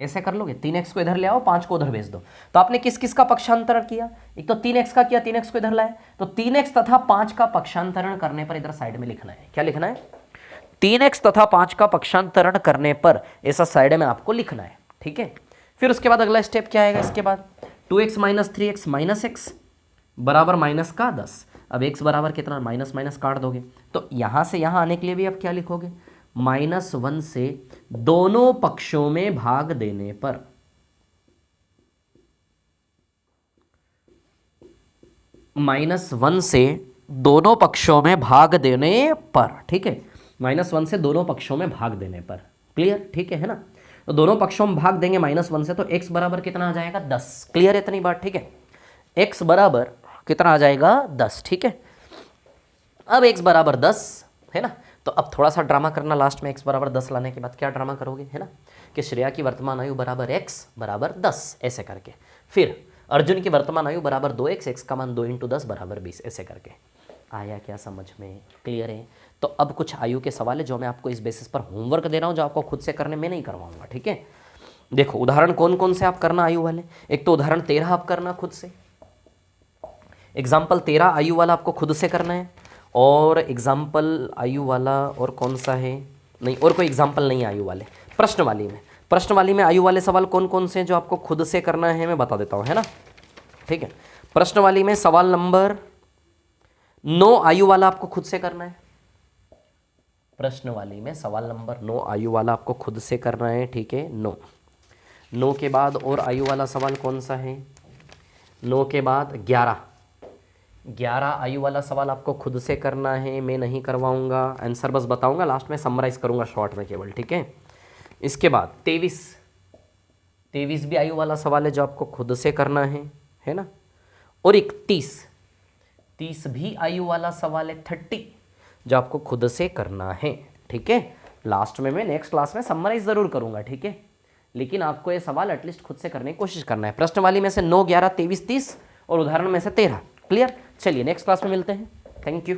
ऐसे कर लोगे, 3x को इधर ले आओ, 5 को उधर भेज दो। तो आपने किस किस का पक्षांतरण किया? एक तो 3x का किया, 3x को इधर लाए, तो 3x तथा 5 का पक्षांतरण करने पर इधर साइड में लिखना है। क्या लिखना है? 3x तथा 5 का पक्षांतरण करने पर ऐसा साइड में आपको लिखना है, ठीक है। फिर उसके बाद अगला स्टेप क्या आएगा? इसके बाद 2x - 3x - x बराबर माइनस का 10। अब x बराबर कितना? माइनस माइनस काट दोगे, तो यहां से यहां आने के लिए भी अब क्या लिखोगे? -1 से दोनों पक्षों में भाग देने पर, -1 से दोनों पक्षों में भाग देने पर, ठीक है। -1 से दोनों पक्षों में भाग देने पर, क्लियर, ठीक है ना। तो दोनों पक्षों में भाग देंगे -1 से, तो x बराबर कितना आ जाएगा? 10। क्लियर है इतनी बात? ठीक है, x बराबर कितना आ जाएगा? 10, ठीक है। अब x बराबर 10 है ना, तो अब थोड़ा सा ड्रामा करना लास्ट में। x बराबर 10 लाने के बाद क्या ड्रामा करोगे, है ना, कि श्रेया की वर्तमान आयु बराबर x बराबर 10 ऐसे करके, फिर अर्जुन की वर्तमान आयु बराबर 2x, x का मान 2 × 10 बराबर 20 ऐसे करके। आया क्या समझ में? क्लियर है? तो अब कुछ आयु के सवाल है जो मैं आपको इस बेसिस पर होमवर्क दे रहा हूँ, जो आपको खुद से करने में नहीं करवाऊंगा, ठीक है। देखो उदाहरण कौन कौन से आप करना आयु वाले। एक तो उदाहरण 13 आप करना खुद से, एग्जाम्पल 13 आयु वाला आपको खुद से करना है, और एग्जाम्पल आयु वाला और कौन सा है? नहीं, और कोई एग्जाम्पल नहीं आयु वाले। प्रश्न वाली में आयु वाले सवाल कौन कौन से हैं जो आपको खुद से करना है, मैं बता देता हूँ, है ना, ठीक है। प्रश्न वाली में सवाल नंबर 9 आयु वाला आपको खुद से करना है। प्रश्न वाली में सवाल नंबर 9 आयु वाला आपको खुद से करना है, ठीक है। 9 के बाद और आयु वाला सवाल कौन सा है? 9 के बाद 11 आयु वाला सवाल आपको खुद से करना है, मैं नहीं करवाऊंगा, आंसर बस बताऊंगा, लास्ट में समराइज करूंगा शॉर्ट में केवल, ठीक है। इसके बाद 23 भी आयु वाला सवाल है जो आपको खुद से करना है ना। और 30 भी आयु वाला सवाल है, 30 जो आपको खुद से करना है, ठीक है। लास्ट में मैं नेक्स्ट क्लास में समराइज जरूर करूंगा, ठीक है, लेकिन आपको ये सवाल एटलीस्ट खुद से करने की कोशिश करना है। प्रश्न वाली में से 9, 11, 23, 30 और उदाहरण में से 13। क्लियर? चलिए नेक्स्ट क्लास में मिलते हैं। Thank you.